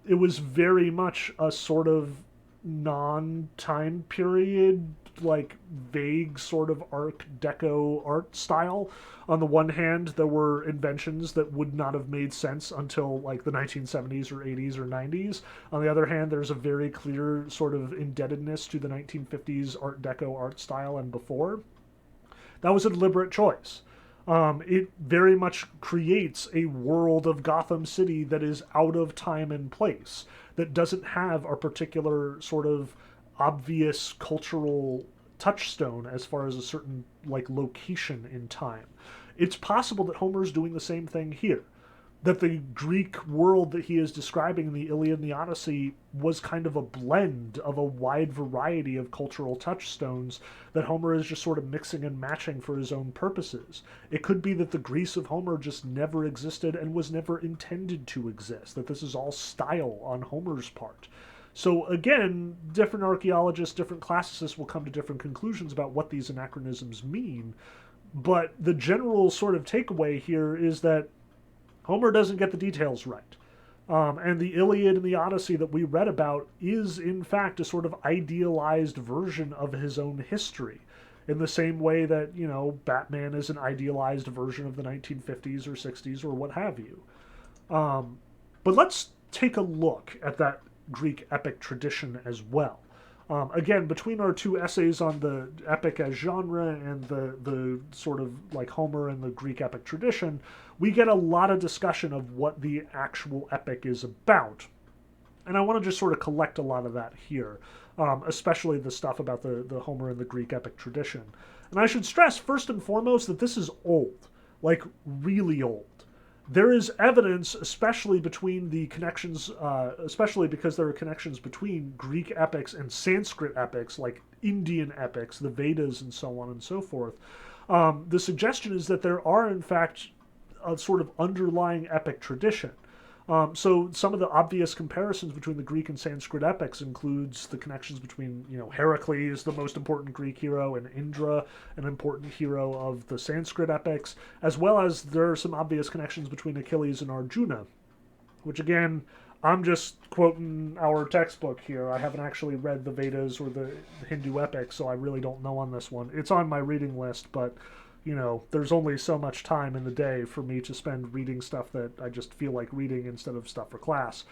it was very much a sort of non-time period, like vague sort of Art Deco art style. On the one hand, there were inventions that would not have made sense until like the 1970s or 80s or 90s. On the other hand, there's a very clear sort of indebtedness to the 1950s Art Deco art style and before. That was a deliberate choice. It very much creates a world of Gotham City that is out of time and place, that doesn't have a particular sort of obvious cultural touchstone as far as a certain like location in time. It's possible that Homer's doing the same thing here, that the Greek world that he is describing in the Iliad and the Odyssey was kind of a blend of a wide variety of cultural touchstones that Homer is just sort of mixing and matching for his own purposes. It could be that the Greece of Homer just never existed and was never intended to exist, that this is all style on Homer's part. So again, different archaeologists, different classicists will come to different conclusions about what these anachronisms mean, but the general sort of takeaway here is that Homer doesn't get the details right. And the Iliad and the Odyssey that we read about is, in fact, a sort of idealized version of his own history. In the same way that, you know, Batman is an idealized version of the 1950s or 60s or what have you. But let's take a look at that Greek epic tradition as well. Again, between our two essays on the epic as genre and the sort of like Homer and the Greek epic tradition, we get a lot of discussion of what the actual epic is about. And I want to just sort of collect a lot of that here, especially the stuff about the Homer and the Greek epic tradition. And I should stress, first and foremost, that this is old, like really old. There is evidence, especially between the connections, especially because there are connections between Greek epics and Sanskrit epics, like Indian epics, the Vedas, and so on and so forth. The suggestion is that there are, in fact, a sort of underlying epic tradition. So some of the obvious comparisons between the Greek and Sanskrit epics includes the connections between, you know, Heracles, the most important Greek hero, and Indra, an important hero of the Sanskrit epics, as well as there are some obvious connections between Achilles and Arjuna, which again, I'm just quoting our textbook here. I haven't actually read the Vedas or the Hindu epics, so I really don't know on this one. It's on my reading list, but you know, there's only so much time in the day for me to spend reading stuff that I just feel like reading instead of stuff for class.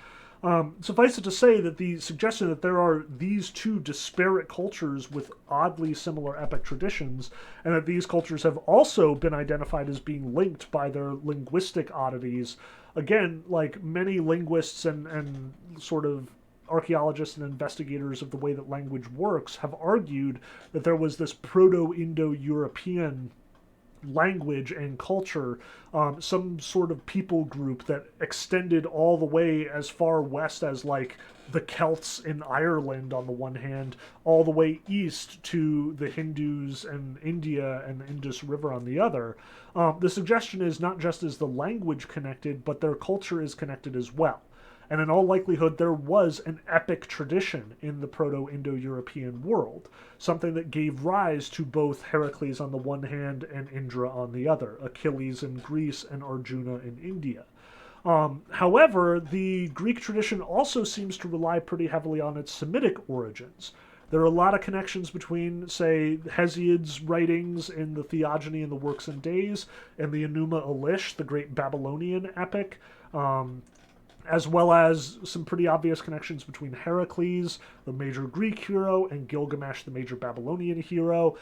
Suffice it to say that the suggestion that there are these two disparate cultures with oddly similar epic traditions, and that these cultures have also been identified as being linked by their linguistic oddities, again, like many linguists and sort of archaeologists and investigators of the way that language works have argued that there was this Proto-Indo-European language and culture, some sort of people group that extended all the way as far west as like the Celts in Ireland on the one hand, all the way east to the Hindus and India and the Indus River on the other. The suggestion is not just is the language connected, but their culture is connected as well. And in all likelihood, there was an epic tradition in the Proto-Indo-European world, something that gave rise to both Heracles on the one hand and Indra on the other, Achilles in Greece and Arjuna in India. However, the Greek tradition also seems to rely pretty heavily on its Semitic origins. There are a lot of connections between, say, Hesiod's writings in the Theogony and the Works and Days, and the Enuma Elish, the great Babylonian epic, as well as some pretty obvious connections between Heracles, the major Greek hero, and Gilgamesh, the major Babylonian hero.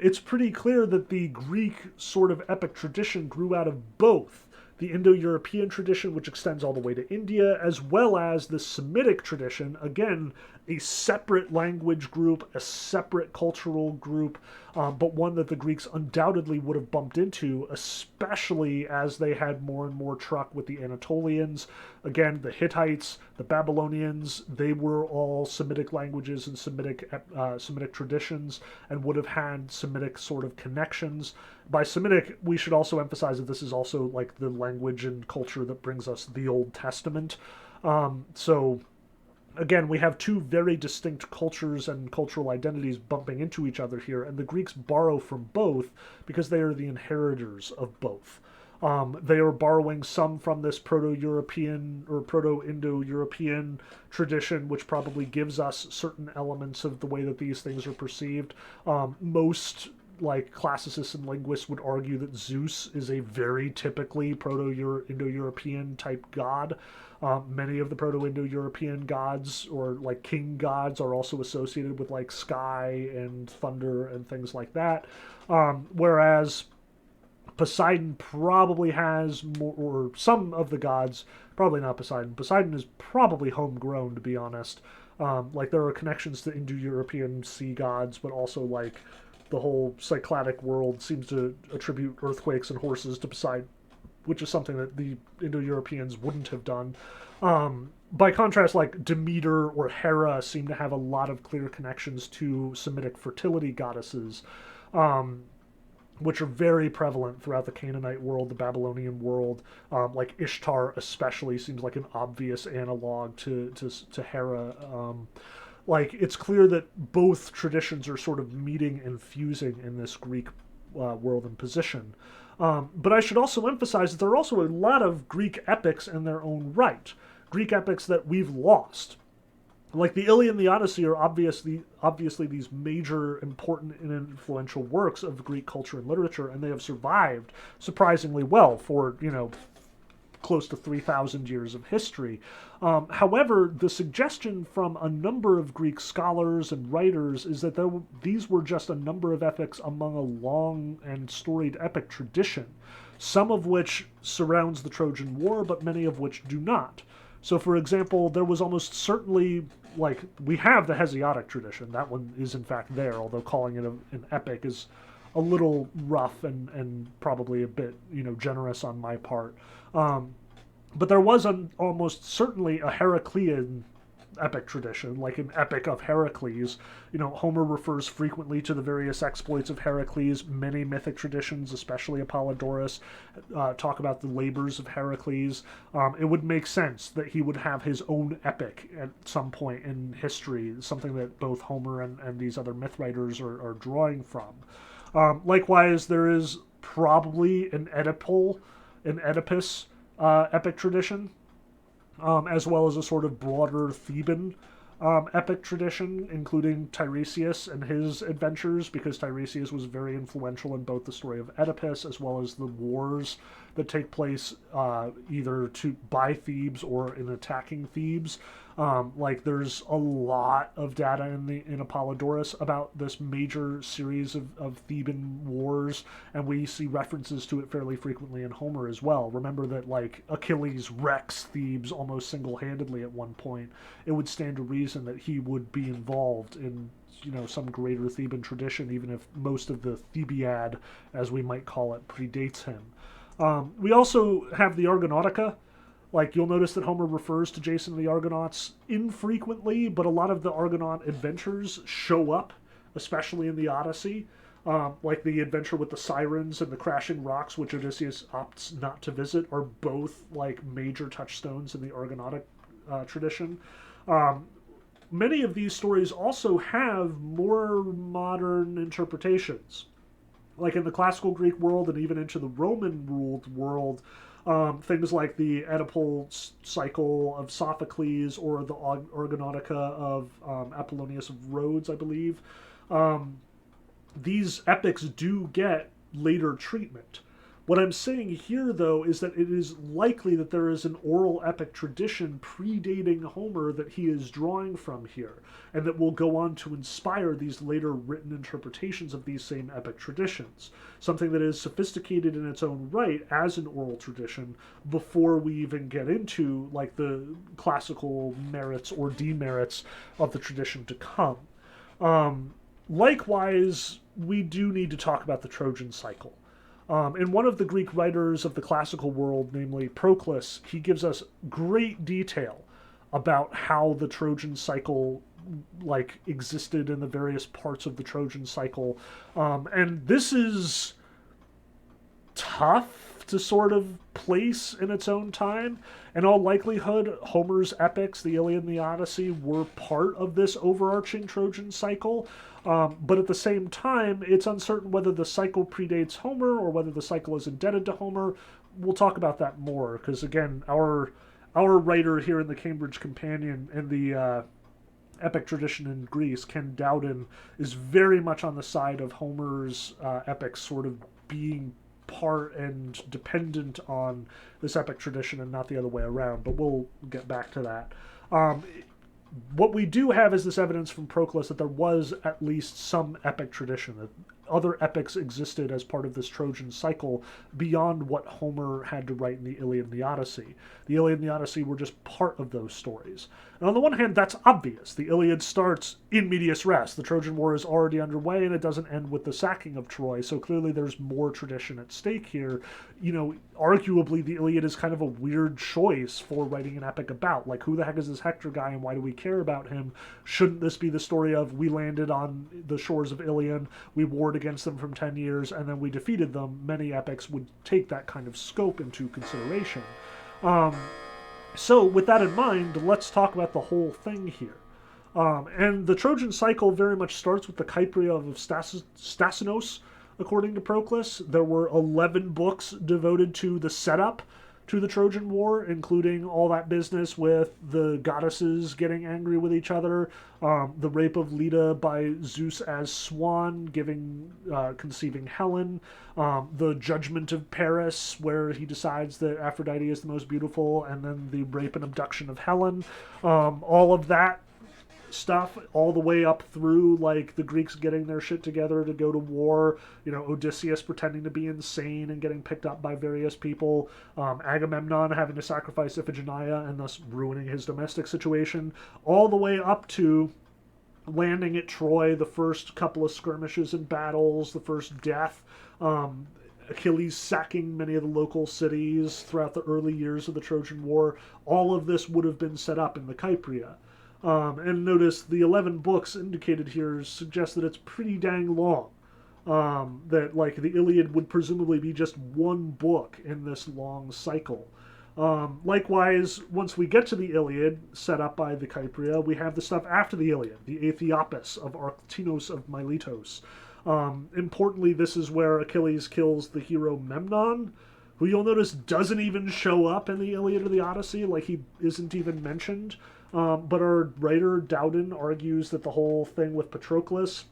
It's pretty clear that the Greek sort of epic tradition grew out of both the Indo-European tradition, which extends all the way to India, as well as the Semitic tradition, again, a separate language group, a separate cultural group, but one that the Greeks undoubtedly would have bumped into, especially as they had more and more truck with the Anatolians. Again, the Hittites, the Babylonians, they were all Semitic languages and Semitic traditions, and would have had Semitic sort of connections. By Semitic, we should also emphasize that this is also like the language and culture that brings us the Old Testament. So again, we have two very distinct cultures and cultural identities bumping into each other here, and the Greeks borrow from both because they are the inheritors of both. They are borrowing some from this Proto-European or Proto-Indo-European tradition, which probably gives us certain elements of the way that these things are perceived. Most like classicists and linguists would argue that Zeus is a very typically Proto-Indo-European type god. Many of the Proto-Indo-European gods or like king gods are also associated with like sky and thunder and things like that. Whereas Poseidon probably has more, or some of the gods, probably not Poseidon. Poseidon is probably homegrown, to be honest. Like there are connections to Indo-European sea gods, but also like the whole Cycladic world seems to attribute earthquakes and horses to Poseidon, which is something that the Indo-Europeans wouldn't have done. By contrast, like Demeter or Hera seem to have a lot of clear connections to Semitic fertility goddesses, which are very prevalent throughout the Canaanite world, the Babylonian world. Like Ishtar especially seems like an obvious analog to Hera. Like it's clear that both traditions are sort of meeting and fusing in this Greek world and position. But I should also emphasize that there are also a lot of Greek epics in their own right. Greek epics that we've lost. Like the Iliad and the Odyssey are obviously these major, important, and influential works of Greek culture and literature, and they have survived surprisingly well for, close to 3,000 years of history. However, the suggestion from a number of Greek scholars and writers is that these were just a number of epics among a long and storied epic tradition, some of which surrounds the Trojan War, but many of which do not. So, for example, there was almost certainly, like, we have the Hesiodic tradition. That one is, in fact, there, although calling it an epic is a little rough and probably a bit, generous on my part. But there was almost certainly a Heraclean epic tradition, like an epic of Heracles. Homer refers frequently to the various exploits of Heracles. Many mythic traditions, especially Apollodorus, talk about the labors of Heracles. It would make sense that he would have his own epic at some point in history, something that both Homer and these other myth writers are drawing from. Likewise, there is probably an Oedipus epic tradition, as well as a sort of broader Theban epic tradition, including Tiresias and his adventures, because Tiresias was very influential in both the story of Oedipus as well as the wars that take place either by Thebes or in attacking Thebes. Like there's a lot of data in Apollodorus about this major series of Theban wars, and we see references to it fairly frequently in Homer as well. Remember that like Achilles wrecks Thebes almost single-handedly at one point. It would stand to reason that he would be involved in some greater Theban tradition, even if most of the Thebaid, as we might call it, predates him. We also have the Argonautica. Like, you'll notice that Homer refers to Jason and the Argonauts infrequently, but a lot of the Argonaut adventures show up, especially in the Odyssey. Like the adventure with the sirens and the crashing rocks, which Odysseus opts not to visit, are both like major touchstones in the Argonautic tradition. Many of these stories also have more modern interpretations. Like in the classical Greek world and even into the Roman-ruled world, things like the Oedipal cycle of Sophocles or the Argonautica of Apollonius of Rhodes, I believe. These epics do get later treatment. What I'm saying here, though, is that it is likely that there is an oral epic tradition predating Homer that he is drawing from here, and that will go on to inspire these later written interpretations of these same epic traditions. Something that is sophisticated in its own right as an oral tradition before we even get into like the classical merits or demerits of the tradition to come. Likewise, we do need to talk about the Trojan cycle. In one of the Greek writers of the classical world, namely Proclus, he gives us great detail about how the Trojan cycle like existed in the various parts of the Trojan cycle, and this is tough to sort of place in its own time. In all likelihood, Homer's epics, the Iliad and the Odyssey, were part of this overarching Trojan cycle. But at the same time, it's uncertain whether the cycle predates Homer or whether the cycle is indebted to Homer. We'll talk about that more because, again, our writer here in the Cambridge Companion and the epic tradition in Greece, Ken Dowden, is very much on the side of Homer's epics sort of being part and dependent on this epic tradition and not the other way around, but we'll get back to that. What we do have is this evidence from Proclus that there was at least some epic tradition, that other epics existed as part of this Trojan cycle beyond what Homer had to write in the Iliad and the Odyssey. The Iliad and the Odyssey were just part of those stories. And on the one hand, that's obvious. The Iliad starts in medias res. The Trojan War is already underway, and it doesn't end with the sacking of Troy, so clearly there's more tradition at stake here. You know, arguably the Iliad is kind of a weird choice for writing an epic about. Like, who the heck is this Hector guy, and why do we care about him? Shouldn't this be the story of we landed on the shores of Ilion, we warred against them for 10 years, and then we defeated them? Many epics would take that kind of scope into consideration. So with that in mind, let's talk about the whole thing here. And the Trojan cycle very much starts with the Kypria of Stasinos, according to Proclus. There were 11 books devoted to the setup to the Trojan War, including all that business with the goddesses getting angry with each other, the rape of Leda by Zeus as swan, conceiving Helen, the judgment of Paris, where he decides that Aphrodite is the most beautiful, and then the rape and abduction of Helen. All of that stuff all the way up through like the Greeks getting their shit together to go to war, you know, Odysseus pretending to be insane and getting picked up by various people, Agamemnon having to sacrifice Iphigenia and thus ruining his domestic situation, all the way up to landing at Troy, the first couple of skirmishes and battles, the first death, Achilles sacking many of the local cities throughout the early years of the Trojan War. All of this would have been set up in the Kypria. And notice the 11 books indicated here suggest that it's pretty dang long. That like the Iliad would presumably be just one book in this long cycle. Likewise, once we get to the Iliad, set up by the Kypria, we have the stuff after the Iliad, the Aethiopis of Arctinos of Miletos. Importantly, this is where Achilles kills the hero Memnon, who you'll notice doesn't even show up in the Iliad or the Odyssey, like he isn't even mentioned. But our writer, Dowden, argues that the whole thing with Patroclus,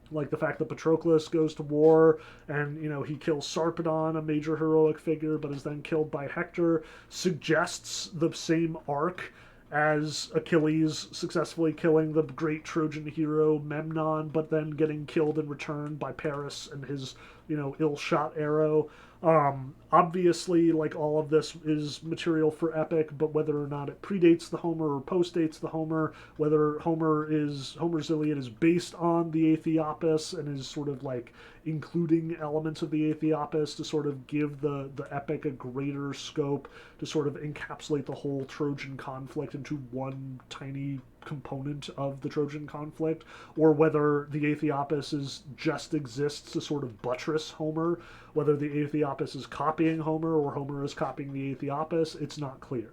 like the fact that Patroclus goes to war and, you know, he kills Sarpedon, a major heroic figure, but is then killed by Hector, suggests the same arc as Achilles successfully killing the great Trojan hero Memnon, but then getting killed in return by Paris and his, you know, ill-shot arrow. Obviously, like, all of this is material for epic, but whether or not it predates the Homer or postdates the Homer, whether Homer's Iliad is based on the Aethiopis and is sort of like including elements of the Aethiopis to sort of give the epic a greater scope, to sort of encapsulate the whole Trojan conflict into one tiny component of the Trojan conflict, or whether the Aethiopis just exists to sort of buttress Homer, whether the Aethiopis is copying Homer or Homer is copying the Aethiopis, it's not clear.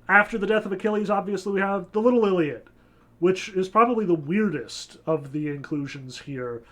After the death of Achilles, obviously we have the Little Iliad, which is probably the weirdest of the inclusions here.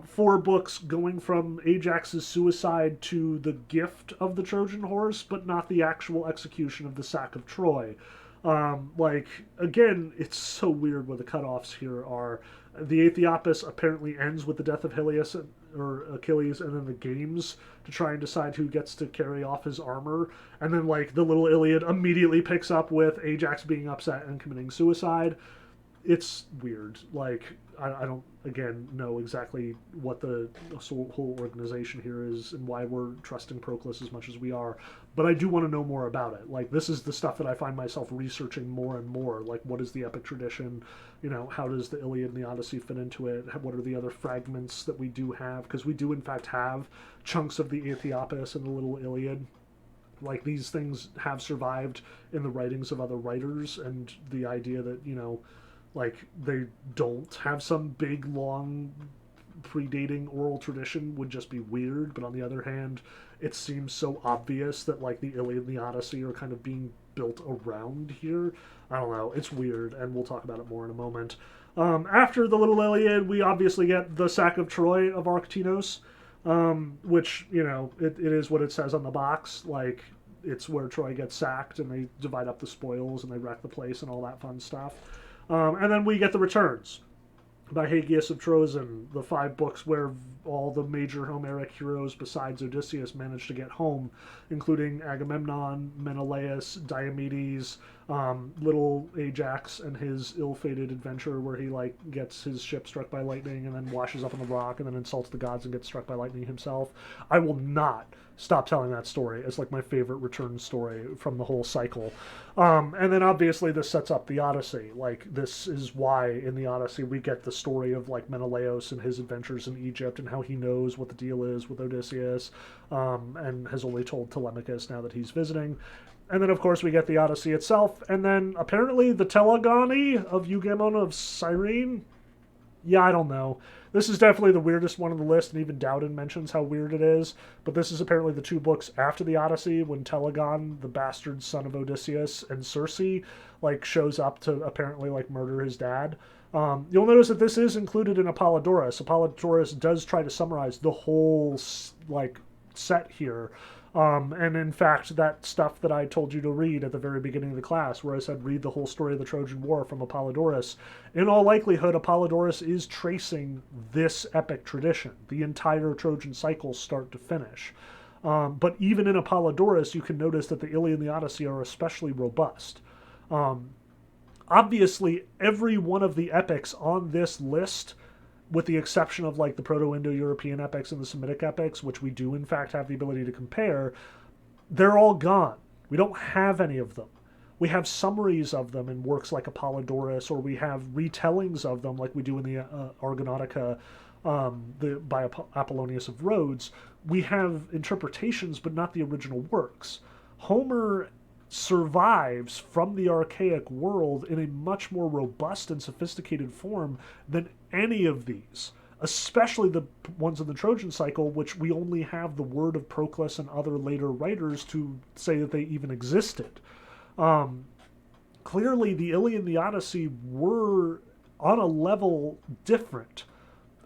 4 books going from Ajax's suicide to the gift of the Trojan horse, but not the actual execution of the sack of Troy. Like, again, it's so weird where the cutoffs here are. The Aethiopus apparently ends with the death of Helios or Achilles, and then the games to try and decide who gets to carry off his armor. And then, like, the little Iliad immediately picks up with Ajax being upset and committing suicide. It's weird. Like, I don't, again, know exactly what the whole organization here is and why we're trusting Proclus as much as we are, but I do want to know more about it. Like, this is the stuff that I find myself researching more and more. Like, what is the epic tradition? You know, how does the Iliad and the Odyssey fit into it? What are the other fragments that we do have? Because we do, in fact, have chunks of the Aethiopus and the Little Iliad. Like, these things have survived in the writings of other writers, and the idea that, you know, like, they don't have some big, long, predating oral tradition would just be weird. But on the other hand, it seems so obvious that, like, the Iliad and the Odyssey are kind of being built around here. I don't know. It's weird, and we'll talk about it more in a moment. After the Little Iliad, we obviously get the sack of Troy of Arctinos, which, you know, it is what it says on the box. Like, it's where Troy gets sacked, and they divide up the spoils, and they wreck the place, and all that fun stuff. And then we get the Returns by Hagius of Trojan, the 5 books where all the major Homeric heroes besides Odysseus managed to get home, including Agamemnon, Menelaus, Diomedes, little Ajax and his ill-fated adventure where he, like, gets his ship struck by lightning and then washes up on the rock and then insults the gods and gets struck by lightning himself. I will not stop telling that story. It's like my favorite return story from the whole cycle. And then obviously this sets up the Odyssey. Like, this is why in the Odyssey we get the story of, like, Menelaus and his adventures in Egypt and how he knows what the deal is with Odysseus, and has only told Telemachus now that he's visiting. And then, of course, we get the Odyssey itself, and then apparently the Telegony of Eugemon of Cyrene. Yeah, I don't know. This is definitely the weirdest one on the list, and even Dowden mentions how weird it is. But this is apparently the 2 books after the Odyssey, when Telegon, the bastard son of Odysseus, and Circe, like, shows up to apparently, like, murder his dad. You'll notice that this is included in Apollodorus. Apollodorus does try to summarize the whole, like, set here. And in fact, that stuff that I told you to read at the very beginning of the class, where I said read the whole story of the Trojan War from Apollodorus, in all likelihood, Apollodorus is tracing this epic tradition, the entire Trojan cycle start to finish. But even in Apollodorus, you can notice that the Iliad and the Odyssey are especially robust. Obviously, every one of the epics on this list, with the exception of, like, the Proto-Indo-European epics and the Semitic epics, which we do in fact have the ability to compare, they're all gone. We don't have any of them. We have summaries of them in works like Apollodorus, or we have retellings of them like we do in the Argonautica by Apollonius of Rhodes. We have interpretations, but not the original works. Homer survives from the archaic world in a much more robust and sophisticated form than any of these, especially the ones in the Trojan cycle, which we only have the word of Proclus and other later writers to say that they even existed. Clearly, the Iliad and the Odyssey were on a level different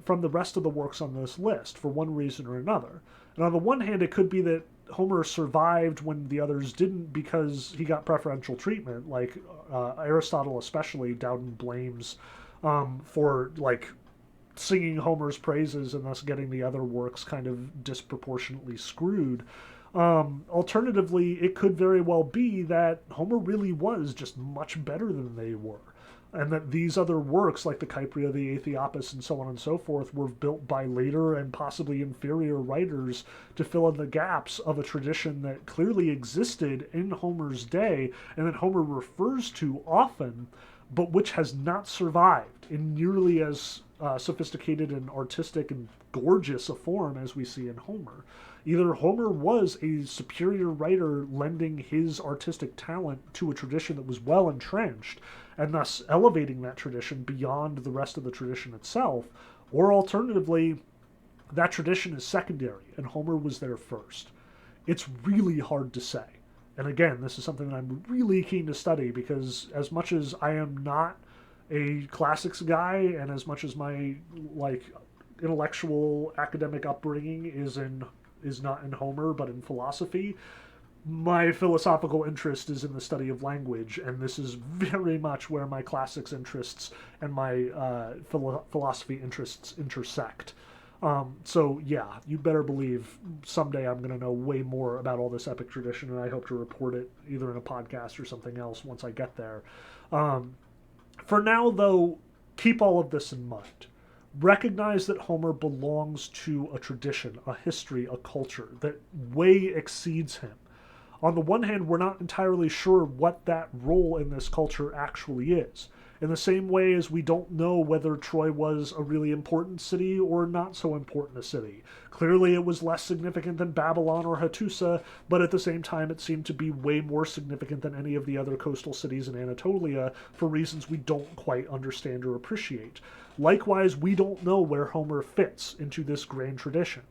from the rest of the works on this list for one reason or another. And on the one hand, it could be that Homer survived when the others didn't because he got preferential treatment. Like, Aristotle especially, Dowden blames for, like, singing Homer's praises and thus getting the other works kind of disproportionately screwed. Alternatively, it could very well be that Homer really was just much better than they were, and that these other works, like the Kypria, the Aethiopus, and so on and so forth, were built by later and possibly inferior writers to fill in the gaps of a tradition that clearly existed in Homer's day, and that Homer refers to often, but which has not survived in nearly as sophisticated and artistic and gorgeous a form as we see in Homer. Either Homer was a superior writer lending his artistic talent to a tradition that was well entrenched, and thus elevating that tradition beyond the rest of the tradition itself, or alternatively, that tradition is secondary, and Homer was there first. It's really hard to say. And again, this is something that I'm really keen to study, because as much as I am not a classics guy, and as much as my, like, intellectual academic upbringing is not in Homer but in philosophy, my philosophical interest is in the study of language, and this is very much where my classics interests and my philosophy interests intersect. So yeah, you better believe someday I'm going to know way more about all this epic tradition, and I hope to report it either in a podcast or something else once I get there. Um, for now, though, keep all of this in mind. Recognize that Homer belongs to a tradition, a history, a culture that way exceeds him. On the one hand, we're not entirely sure what that role in this culture actually is. In the same way as we don't know whether Troy was a really important city or not so important a city. Clearly, it was less significant than Babylon or Hattusa, but at the same time, it seemed to be way more significant than any of the other coastal cities in Anatolia for reasons we don't quite understand or appreciate. Likewise, we don't know where Homer fits into this grand tradition.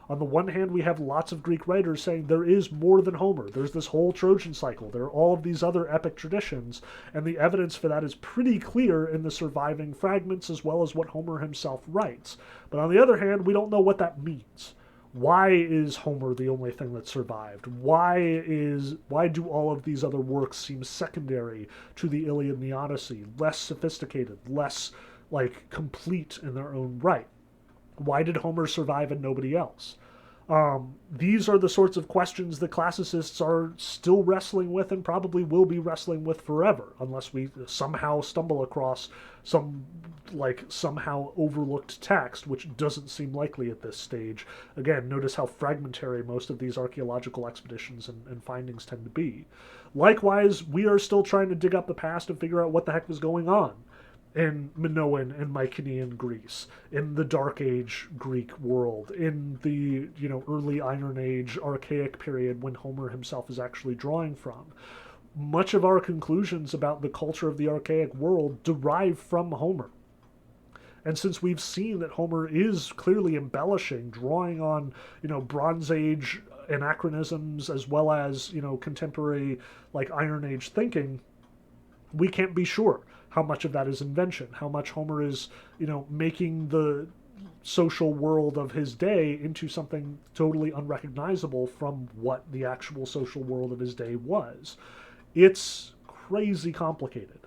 On the one hand, we have lots of Greek writers saying there is more than Homer. There's this whole Trojan cycle. There are all of these other epic traditions, and the evidence for that is pretty clear in the surviving fragments as well as what Homer himself writes. But on the other hand, we don't know what that means. Why is Homer the only thing that survived? Why do all of these other works seem secondary to the Iliad and the Odyssey, less sophisticated, less complete in their own right? Why did Homer survive and nobody else? These are the sorts of questions that classicists are still wrestling with and probably will be wrestling with forever, unless we somehow stumble across some somehow overlooked text, which doesn't seem likely at this stage. Again, notice how fragmentary most of these archaeological expeditions and findings tend to be. Likewise, we are still trying to dig up the past and figure out what the heck was going on in Minoan and Mycenaean Greece, in the Dark Age Greek world, in the early Iron Age archaic period when Homer himself is actually drawing from. Much of our conclusions about the culture of the archaic world derive from Homer. And since we've seen that Homer is clearly embellishing, drawing on, Bronze Age anachronisms as well as, contemporary Iron Age thinking, we can't be sure how much of that is invention, how much Homer is, making the social world of his day into something totally unrecognizable from what the actual social world of his day was. It's crazy complicated.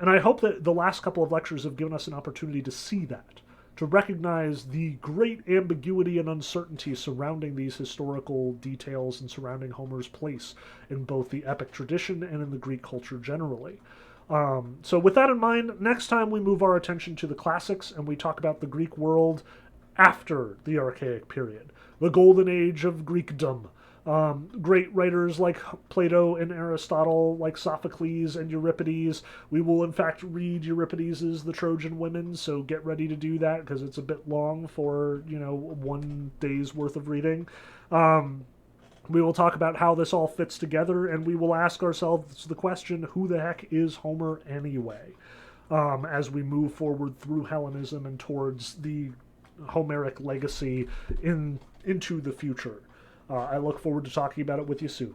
And I hope that the last couple of lectures have given us an opportunity to see that, to recognize the great ambiguity and uncertainty surrounding these historical details and surrounding Homer's place in both the epic tradition and in the Greek culture generally. So with that in mind, next time we move our attention to the classics and we talk about the Greek world after the Archaic period, the golden age of Greekdom. Great writers like Plato and Aristotle, like Sophocles and Euripides. We will in fact read Euripides' The Trojan Women, so get ready to do that because it's a bit long for, 1 day's worth of reading. We will talk about how this all fits together, and we will ask ourselves the question, who the heck is Homer anyway? As we move forward through Hellenism and towards the Homeric legacy into the future. I look forward to talking about it with you soon.